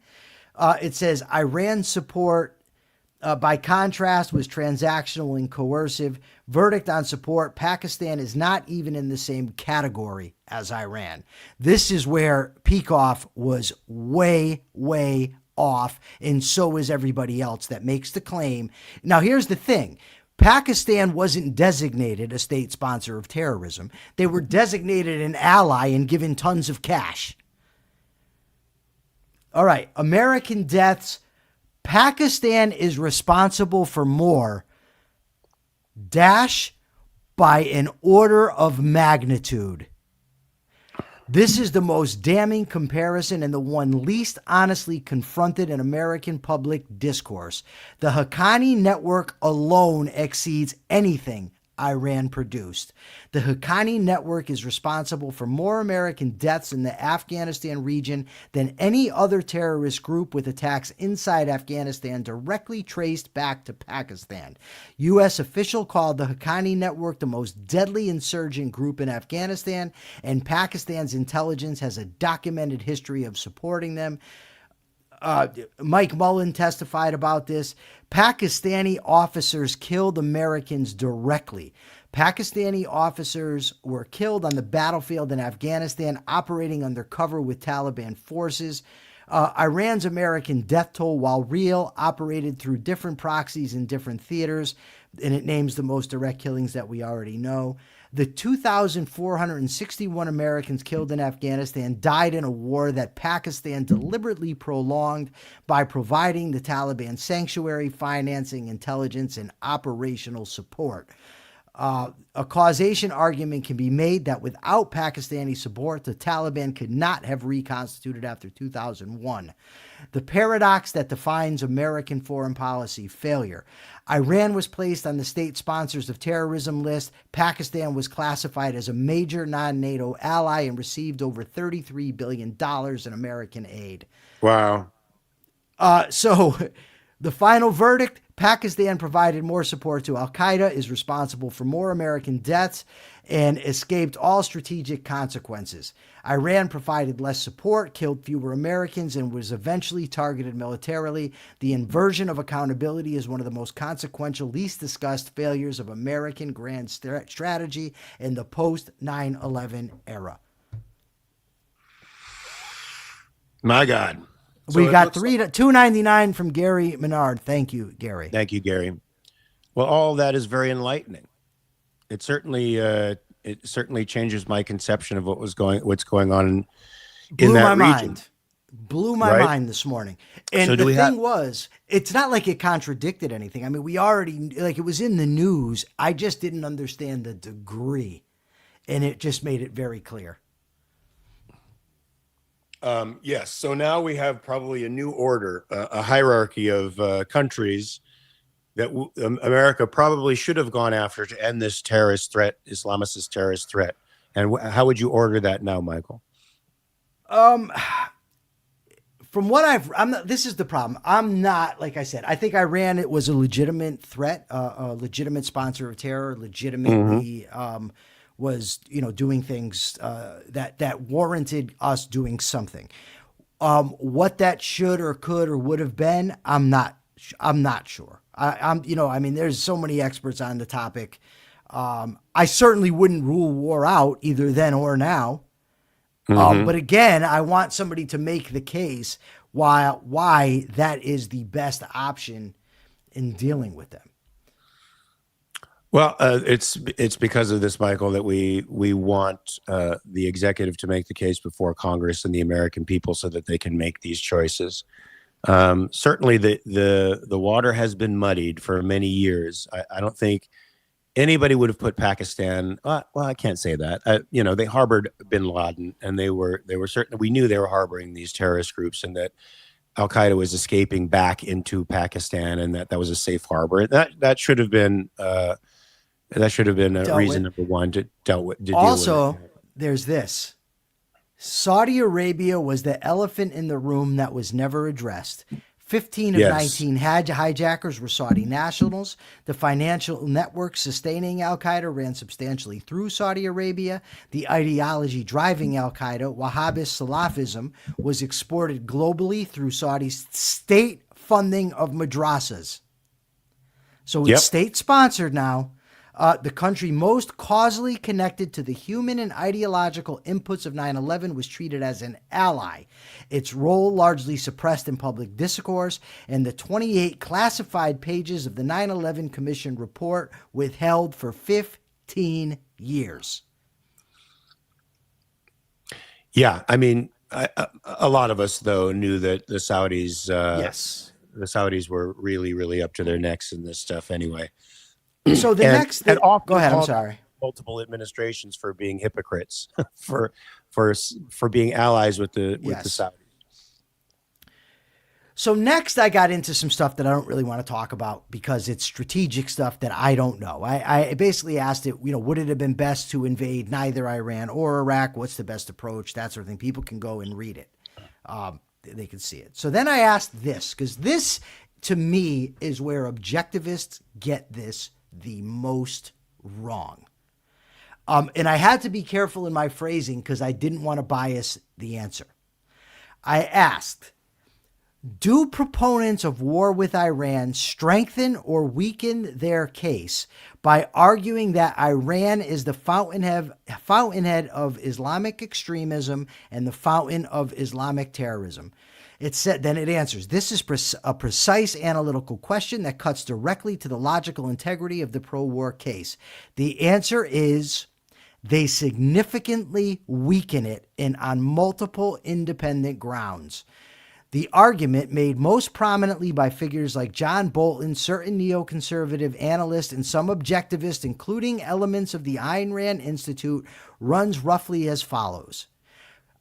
[SPEAKER 4] It says Iran's support, by contrast, was transactional and coercive. Verdict on support, Pakistan is not even in the same category as Iran. This is where Peikoff was way, way off, and so is everybody else that makes the claim. Now, here's the thing. Pakistan wasn't designated a state sponsor of terrorism. They were designated an ally and given tons of cash. All right, American deaths. Pakistan is responsible for more, by an order of magnitude. This is the most damning comparison and the one least honestly confronted in American public discourse. The Haqqani network alone exceeds anything Iran produced. The Haqqani network is responsible for more American deaths in the Afghanistan region than any other terrorist group, with attacks inside Afghanistan directly traced back to Pakistan. U.S. official called the Haqqani network the most deadly insurgent group in Afghanistan, and Pakistan's intelligence has a documented history of supporting them. Mike Mullen testified about this. Pakistani officers killed Americans directly. Pakistani officers were killed on the battlefield in Afghanistan, operating under cover with Taliban forces. Iran's American death toll, while real, operated through different proxies in different theaters, and it names the most direct killings that we already know. The 2,461 Americans killed in Afghanistan died in a war that Pakistan deliberately prolonged by providing the Taliban sanctuary, financing, intelligence, and operational support. A causation argument can be made that without Pakistani support, the Taliban could not have reconstituted after 2001. The paradox that defines American foreign policy failure. Iran was placed on the state sponsors of terrorism list. Pakistan was classified as a major non-NATO ally and received over $33 billion in American aid.
[SPEAKER 3] Wow.
[SPEAKER 4] So the final verdict: Pakistan provided more support to al-Qaeda, is responsible for more American deaths, and escaped all strategic consequences. Iran provided less support, killed fewer Americans, and was eventually targeted militarily. The inversion of accountability is one of the most consequential, least discussed failures of American grand strategy in the post-9/11 era.
[SPEAKER 3] My God.
[SPEAKER 4] We got $2.99 from Gary Menard. Thank you, Gary.
[SPEAKER 3] Thank you, Gary. Well, all that is very enlightening. It certainly changes my conception of what's going on in that region.
[SPEAKER 4] Blew my mind this morning. And so the thing was, it's not like it contradicted anything. I mean, we already, like, it was in the news. I just didn't understand the degree, and it just made it very clear.
[SPEAKER 3] Yes. So now we have probably a new order, a hierarchy of countries that America probably should have gone after to end this terrorist threat, Islamicist terrorist threat. And how would you order that now, Michael?
[SPEAKER 4] From what this is the problem. I'm not, like I said, I think Iran, it was a legitimate threat, a legitimate sponsor of terror, legitimately, was, doing things that warranted us doing something. What that should or could or would have been, I'm not sure. There's so many experts on the topic. I certainly wouldn't rule war out either then or now. But again, I want somebody to make the case why that is the best option in dealing with them.
[SPEAKER 3] Well, it's because of this, Michael, that we want the executive to make the case before Congress and the American people so that they can make these choices. Certainly, the water has been muddied for many years. I don't think anybody would have put Pakistan. Well, I can't say that. They harbored Bin Laden, and they were certain. We knew they were harboring these terrorist groups, and that al-Qaeda was escaping back into Pakistan, and that was a safe harbor. That should have been. That should have been reason number one to deal with.
[SPEAKER 4] Also, there's this. Saudi Arabia was the elephant in the room that was never addressed. 15 of 19 hijackers were Saudi nationals. The financial network sustaining al-Qaeda ran substantially through Saudi Arabia. The ideology driving al-Qaeda, Wahhabist Salafism, was exported globally through Saudi's state funding of madrasas. So it's state-sponsored now. The country most causally connected to the human and ideological inputs of 9/11 was treated as an ally. Its role largely suppressed in public discourse, and the 28 classified pages of the 9/11 Commission report withheld for 15 years.
[SPEAKER 3] Yeah, I mean, a lot of us, though, knew that the Saudis, the Saudis were really, really up to their necks in this stuff anyway.
[SPEAKER 4] So go ahead. I'm sorry.
[SPEAKER 3] Multiple administrations for being hypocrites, for being allies with the Saudis.
[SPEAKER 4] So next I got into some stuff that I don't really want to talk about because it's strategic stuff that I don't know. I basically asked it, would it have been best to invade neither Iran or Iraq? What's the best approach? That sort of thing. People can go and read it. They can see it. So then I asked this, because this to me is where objectivists get this the most wrong. And I had to be careful in my phrasing because I didn't want to bias the answer. I asked, do proponents of war with Iran strengthen or weaken their case by arguing that Iran is the fountainhead of Islamic extremism and the fountain of Islamic terrorism? Then it answers, this is a precise analytical question that cuts directly to the logical integrity of the pro-war case. The answer is they significantly weaken it and on multiple independent grounds. The argument, made most prominently by figures like John Bolton, certain neoconservative analysts, and some objectivists, including elements of the Ayn Rand Institute, runs roughly as follows.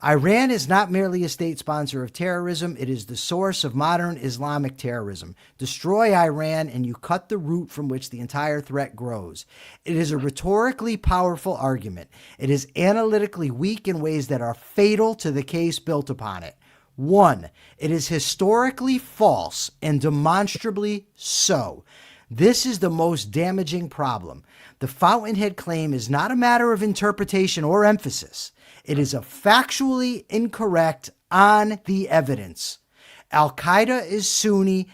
[SPEAKER 4] Iran is not merely a state sponsor of terrorism, it is the source of modern Islamic terrorism. Destroy Iran and you cut the root from which the entire threat grows. It is a rhetorically powerful argument. It is analytically weak in ways that are fatal to the case built upon it. 1. It is historically false and demonstrably so. This is the most damaging problem. The fountainhead claim is not a matter of interpretation or emphasis. It is a factually incorrect on the evidence. Al-Qaeda is Sunni,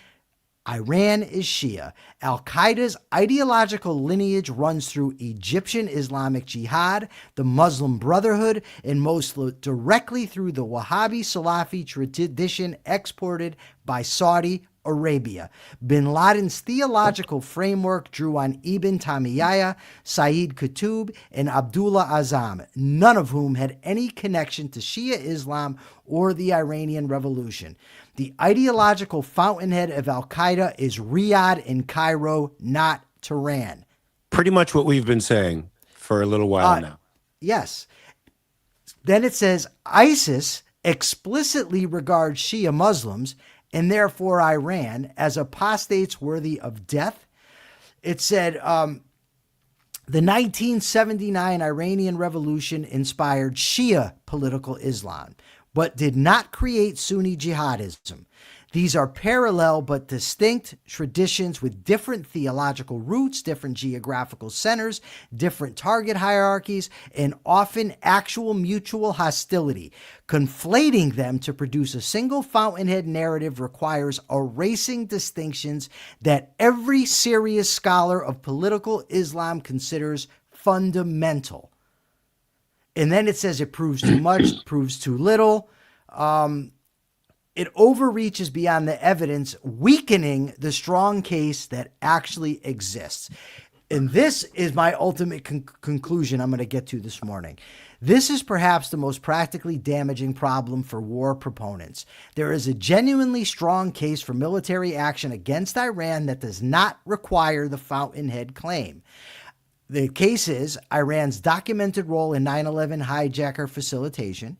[SPEAKER 4] Iran is Shia. Al-Qaeda's ideological lineage runs through Egyptian Islamic Jihad, the Muslim Brotherhood, and most directly through the Wahhabi Salafi tradition exported by Saudi Arabia. Bin Laden's theological framework drew on Ibn Taymiyyah, Sayyid Qutb, and Abdullah Azzam, none of whom had any connection to Shia Islam or the Iranian Revolution. The ideological fountainhead of Al-Qaeda is Riyadh and Cairo, not Tehran.
[SPEAKER 3] Pretty much what we've been saying for a little while now.
[SPEAKER 4] Yes. Then it says ISIS explicitly regards Shia Muslims and therefore Iran as apostates worthy of death. It said the 1979 Iranian Revolution inspired Shia political Islam, but did not create Sunni jihadism. These are parallel but distinct traditions with different theological roots, different geographical centers, different target hierarchies, and often actual mutual hostility. Conflating them to produce a single fountainhead narrative requires erasing distinctions that every serious scholar of political Islam considers fundamental. And then it says it proves too much, proves too little. It overreaches beyond the evidence, weakening the strong case that actually exists. And this is my ultimate conclusion I'm going to get to this morning. This is perhaps the most practically damaging problem for war proponents. There is a genuinely strong case for military action against Iran that does not require the fountainhead claim. The case is Iran's documented role in 9/11 hijacker facilitation,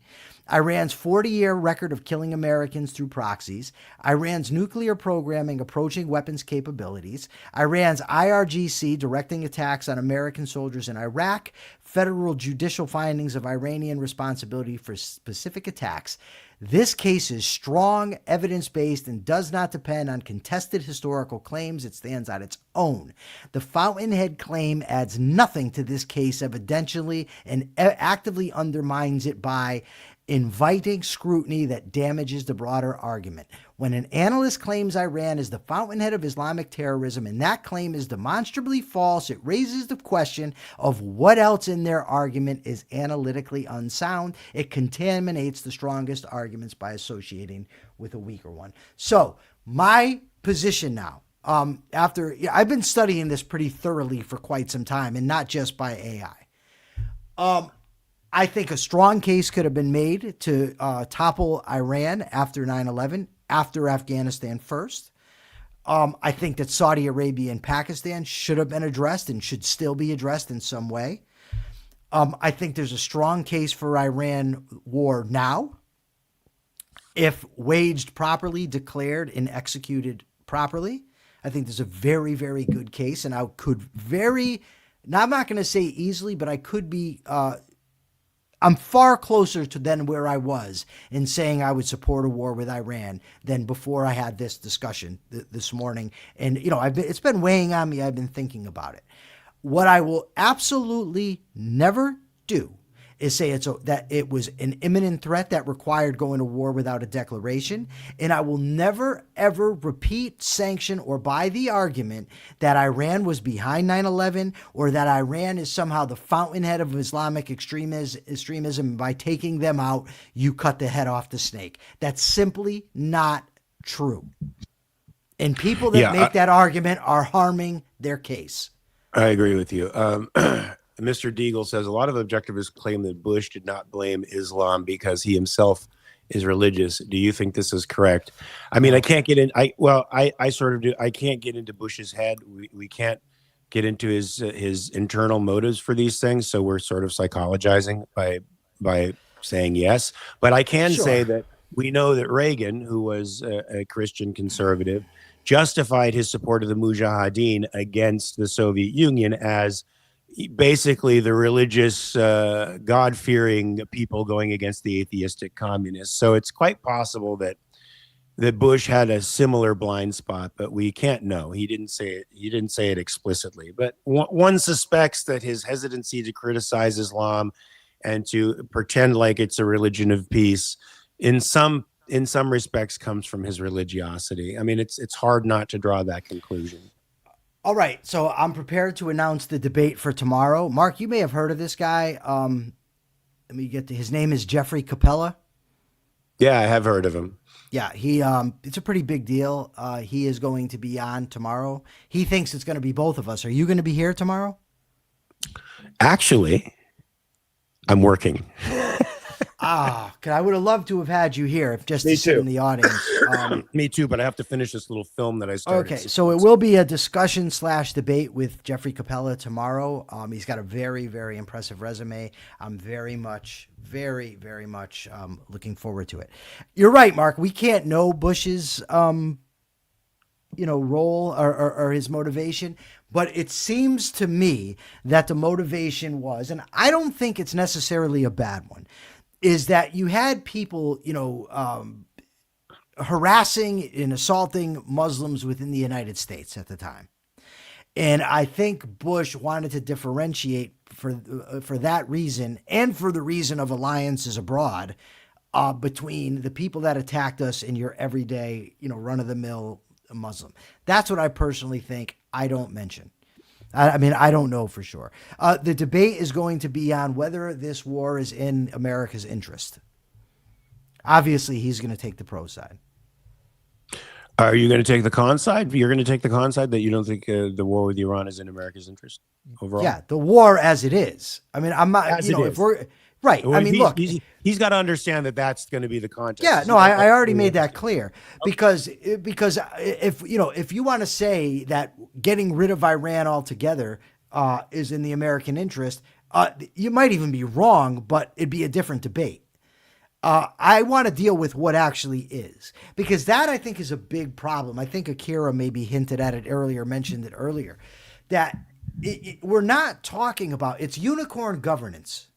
[SPEAKER 4] Iran's 40-year record of killing Americans through proxies, Iran's nuclear programming approaching weapons capabilities, Iran's IRGC directing attacks on American soldiers in Iraq, federal judicial findings of Iranian responsibility for specific attacks. This case is strong, evidence-based, and does not depend on contested historical claims. It stands on its own. The fountainhead claim adds nothing to this case evidentially and actively undermines it by inviting scrutiny that damages the broader argument. When an analyst claims Iran is the fountainhead of Islamic terrorism and that claim is demonstrably false, it raises the question of what else in their argument is analytically unsound. It contaminates the strongest arguments by associating with a weaker one. So my position now, after I've been studying this pretty thoroughly for quite some time, and not just by AI. I think a strong case could have been made to topple Iran after 9/11, after Afghanistan first. I think that Saudi Arabia and Pakistan should have been addressed and should still be addressed in some way. I think there's a strong case for Iran war now. if waged properly, declared and executed properly, I think there's a very, very good case. And I could now I'm not going to say easily, but I could be, I'm far closer to than where I was in saying I would support a war with Iran than before I had this discussion this morning. And, it's been weighing on me. I've been thinking about it. What I will absolutely never do is say that it was an imminent threat that required going to war without a declaration. And I will never, ever repeat, sanction, or buy the argument that Iran was behind 9/11 or that Iran is somehow the fountainhead of Islamic extremism. By taking them out, you cut the head off the snake. That's simply not true. And people that make that argument are harming their case.
[SPEAKER 3] I agree with you. Mr. Deagle says a lot of objectivists claim that Bush did not blame Islam because he himself is religious. Do you think this is correct? I mean, I can't get in. I sort of do. I can't get into Bush's head. We can't get into his internal motives for these things. So we're sort of psychologizing by saying yes. But I can say that we know that Reagan, who was a Christian conservative, justified his support of the Mujahideen against the Soviet Union as basically the religious, God-fearing people going against the atheistic communists. So it's quite possible that Bush had a similar blind spot, but we can't know. He didn't say it. He didn't say it explicitly. But one suspects that his hesitancy to criticize Islam and to pretend like it's a religion of peace, in some respects, comes from his religiosity. I mean, it's hard not to draw that conclusion.
[SPEAKER 4] All right, so I'm prepared to announce the debate for tomorrow. Mark, you may have heard of this guy. Let me get to his name is Jeffrey Capella.
[SPEAKER 3] Yeah, I have heard of him.
[SPEAKER 4] Yeah, it's a pretty big deal. He is going to be on tomorrow. He thinks it's going to be both of us. Are you going to be here tomorrow?
[SPEAKER 3] Actually, I'm working.
[SPEAKER 4] I would have loved to have had you here, just to sit in the audience.
[SPEAKER 3] Me too, but I have to finish this little film that I started.
[SPEAKER 4] Okay, so it will be a discussion / debate with Jeffrey Capella tomorrow. He's got a very, very impressive resume. I'm very much looking forward to it. You're right, Mark. We can't know Bush's role or his motivation, but it seems to me that the motivation was, and I don't think it's necessarily a bad one, is that you had people, harassing and assaulting Muslims within the United States at the time. And I think Bush wanted to differentiate for that reason and for the reason of alliances abroad between the people that attacked us and your everyday, run-of-the-mill Muslim. That's what I personally think. I don't mention. I mean, I don't know for sure. The debate is going to be on whether this war is in America's interest. Obviously, he's going to take the pro side.
[SPEAKER 3] Are you going to take the con side? You're going to take the con side that you don't think the war with Iran is in America's interest overall?
[SPEAKER 4] Yeah, the war as it is. I mean, I'm not, if we're right.
[SPEAKER 3] Well,
[SPEAKER 4] I mean, look,
[SPEAKER 3] he's got to understand that that's going to be the context.
[SPEAKER 4] Yeah, no, I already made that clear because if you want to say that getting rid of Iran altogether is in the American interest, you might even be wrong, but it'd be a different debate. I want to deal with what actually is, because that I think is a big problem. I think Akira maybe hinted at it earlier, mentioned it earlier, that we're not talking about, it's unicorn governance.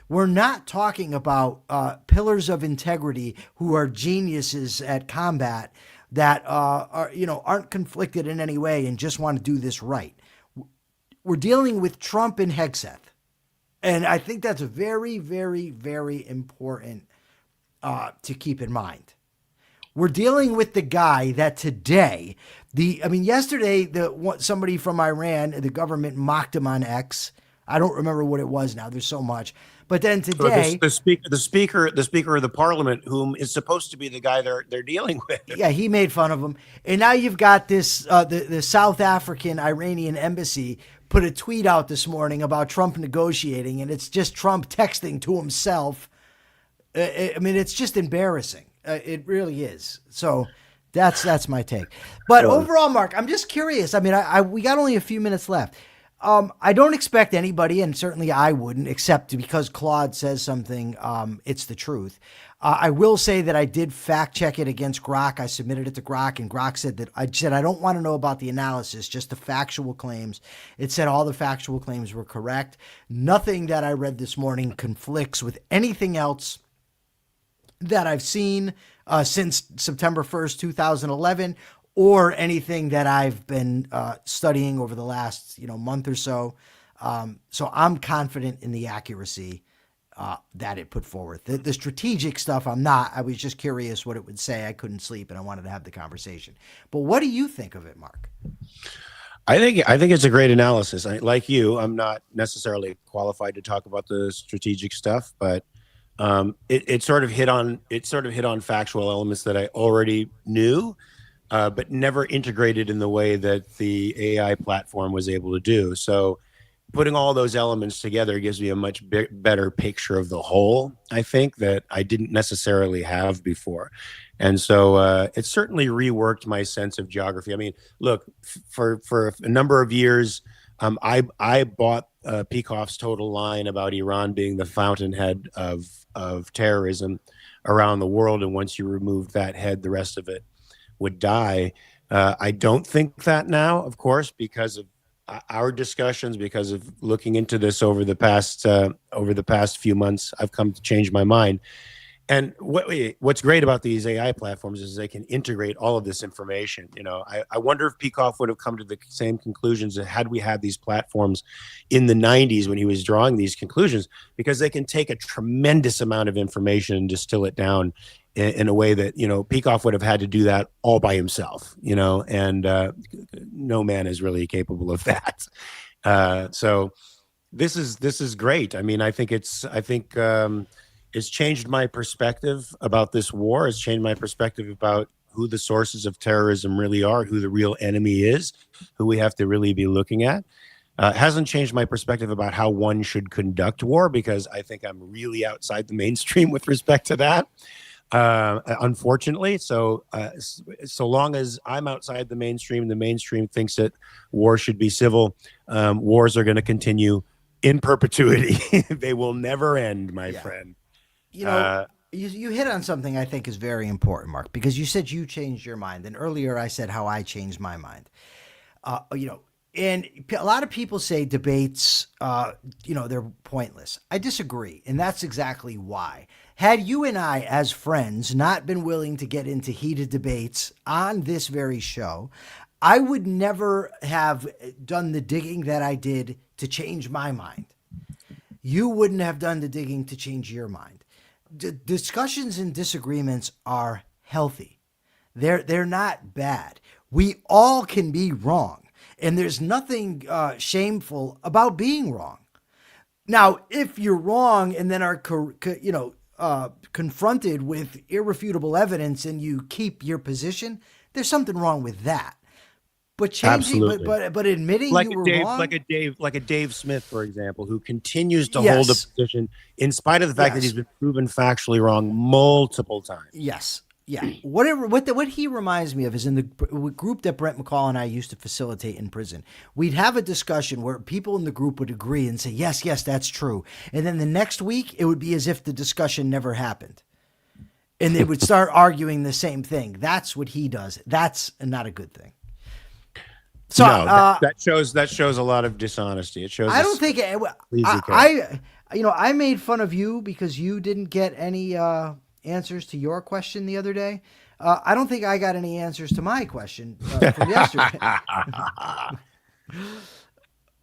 [SPEAKER 4] We're not talking about pillars of integrity who are geniuses at combat that aren't conflicted in any way and just want to do this right. We're dealing with Trump and Hegseth. And I think that's very, very, very important to keep in mind. We're dealing with the guy that today, yesterday, somebody from Iran, the government mocked him on X. I don't remember what it was now. There's so much. But then today,
[SPEAKER 3] the speaker of the parliament, whom is supposed to be the guy they're dealing with.
[SPEAKER 4] Yeah, he made fun of him. And now you've got this, the South African Iranian embassy put a tweet out this morning about Trump negotiating, and it's just Trump texting to himself. It's just embarrassing. It really is. So that's my take. But overall, Mark, I'm just curious. We got only a few minutes left. I don't expect anybody, and certainly I wouldn't, except because Claude says something, it's the truth. I will say that I did fact check it against Grok. I submitted it to Grok, and Grok said that I don't want to know about the analysis, just the factual claims. It said all the factual claims were correct. Nothing that I read this morning conflicts with anything else that I've seen since September 1st, 2011, or anything that I've been studying over the last month or so. So I'm confident in the accuracy that it put forward. The strategic stuff, I'm not. I was just curious what it would say. I couldn't sleep, and I wanted to have the conversation. But what do you think of it, Mark?
[SPEAKER 3] I think it's a great analysis. Like you, I'm not necessarily qualified to talk about the strategic stuff, but it sort of hit on factual elements that I already knew, but never integrated in the way that the AI platform was able to do. So putting all those elements together gives me a much better picture of the whole, I think, that I didn't necessarily have before. And so it certainly reworked my sense of geography. I mean, look, for a number of years, I bought Peikoff's total line about Iran being the fountainhead of terrorism around the world. And once you removed that head, the rest of it would die. I don't think that now, of course, because of our discussions, because of looking into this over the past few months. I've come to change my mind. And what's great about these AI platforms is they can integrate all of this information. I wonder if Peikoff would have come to the same conclusions had we had these platforms in the 90s when he was drawing these conclusions, because they can take a tremendous amount of information and distill it down in a way that, Peikoff would have had to do that all by himself, and no man is really capable of that. So this is great. I mean, I think it's changed my perspective about this war. It's changed my perspective about who the sources of terrorism really are, who the real enemy is, who we have to really be looking at. Hasn't changed my perspective about how one should conduct war, because I think I'm really outside the mainstream with respect to that. Unfortunately. So long as I'm outside the mainstream thinks that war should be civil, wars are going to continue in perpetuity. They will never end, my friend.
[SPEAKER 4] You hit on something I think is very important, Mark, because you said you changed your mind. And earlier I said how I changed my mind. And a lot of people say debates, they're pointless. I disagree. And that's exactly why. Had you and I, as friends, not been willing to get into heated debates on this very show, I would never have done the digging that I did to change my mind. You wouldn't have done the digging to change your mind. Discussions and disagreements are healthy. They're not bad. We all can be wrong. And there's nothing shameful about being wrong. Now, if you're wrong and then are, confronted with irrefutable evidence and you keep your position, there's something wrong with that. But changing, but admitting you were wrong,
[SPEAKER 3] like a Dave Smith, for example, who continues to hold a position in spite of the fact that he's been proven factually wrong multiple times.
[SPEAKER 4] Yes. Yeah, what he reminds me of is in the group that Brent McCall and I used to facilitate in prison. We'd have a discussion where people in the group would agree and say, yes, that's true. And then the next week, it would be as if the discussion never happened. And they would start arguing the same thing. That's what he does. That's not a good thing. So
[SPEAKER 3] that shows a lot of dishonesty. It shows.
[SPEAKER 4] I don't think I made fun of you because you didn't get any answers to your question the other day. I don't think I got any answers to my question from yesterday.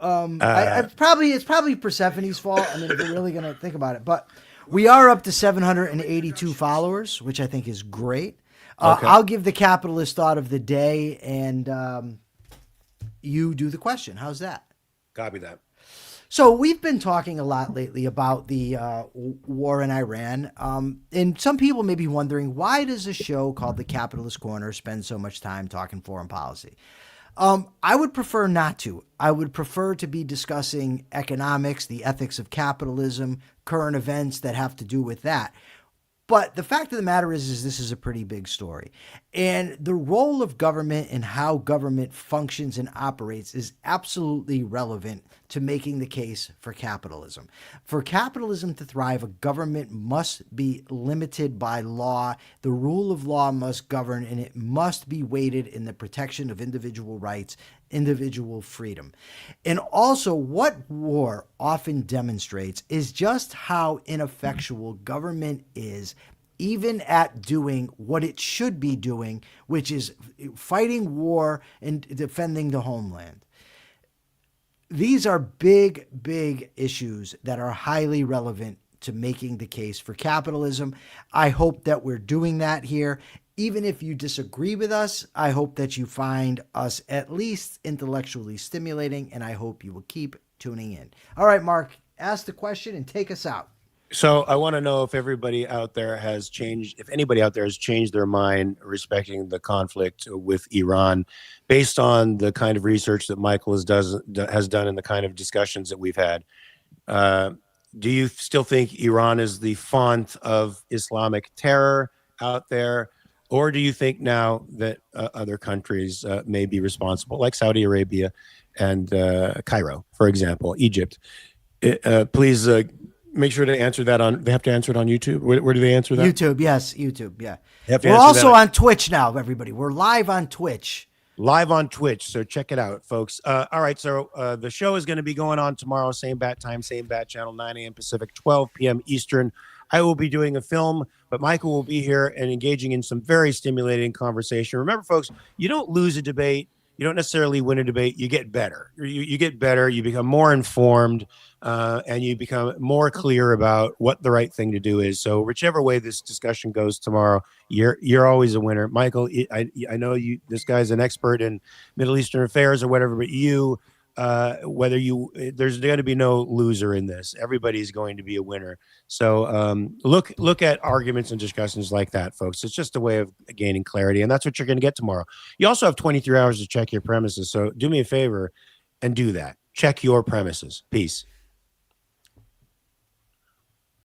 [SPEAKER 4] It's probably Persephone's fault. I mean, if you're really going to think about it, but we are up to 782 followers, which I think is great. Okay. I'll give the capitalist thought of the day, and you do the question. How's that?
[SPEAKER 3] Copy that.
[SPEAKER 4] So we've been talking a lot lately about the war in Iran, and some people may be wondering, why does a show called The Capitalist Corner spend so much time talking foreign policy? I would prefer not to. I would prefer to be discussing economics, the ethics of capitalism, current events that have to do with that. But the fact of the matter is this is a pretty big story. And the role of government and how government functions and operates is absolutely relevant to making the case for capitalism. For capitalism to thrive, a government must be limited by law. The rule of law must govern, and it must be weighted in the protection of individual rights, individual freedom. And also, what war often demonstrates is just how ineffectual government is, even at doing what it should be doing, which is fighting war and defending the homeland. These are big, big issues that are highly relevant to making the case for capitalism. I hope that we're doing that here. Even if you disagree with us, I hope that you find us at least intellectually stimulating, and I hope you will keep tuning in. All right, Mark, ask the question and take us out.
[SPEAKER 3] So I want to know if everybody out there has changed, if anybody out there has changed their mind respecting the conflict with Iran, based on the kind of research that Michael has done and the kind of discussions that we've had. Do you still think Iran is the font of Islamic terror out there? Or do you think now that other countries may be responsible, like Saudi Arabia and Cairo, for example, Egypt? Please make sure to answer that they have to answer it on YouTube. Where do they answer that?
[SPEAKER 4] YouTube, yes, YouTube, yeah.
[SPEAKER 3] We're
[SPEAKER 4] also on Twitch now, everybody. We're live on Twitch.
[SPEAKER 3] Live on Twitch, so check it out, folks. All right, so the show is going to be going on tomorrow, same bat time, same bat channel, 9 a.m. Pacific, 12 p.m. Eastern. I will be doing a film, but Michael will be here and engaging in some very stimulating conversation. Remember, folks, you don't lose a debate. You don't necessarily win a debate. You get better. You get better. You become more informed, and you become more clear about what the right thing to do is. So whichever way this discussion goes tomorrow, you're always a winner. Michael, I know this guy's an expert in Middle Eastern affairs or whatever, but there's going to be no loser in this. Everybody's going to be a winner. So look at arguments and discussions like that, folks. It's just a way of gaining clarity, and that's what you're going to get tomorrow. You also have 23 hours to check your premises, so do me a favor and do that. Check your premises. Peace.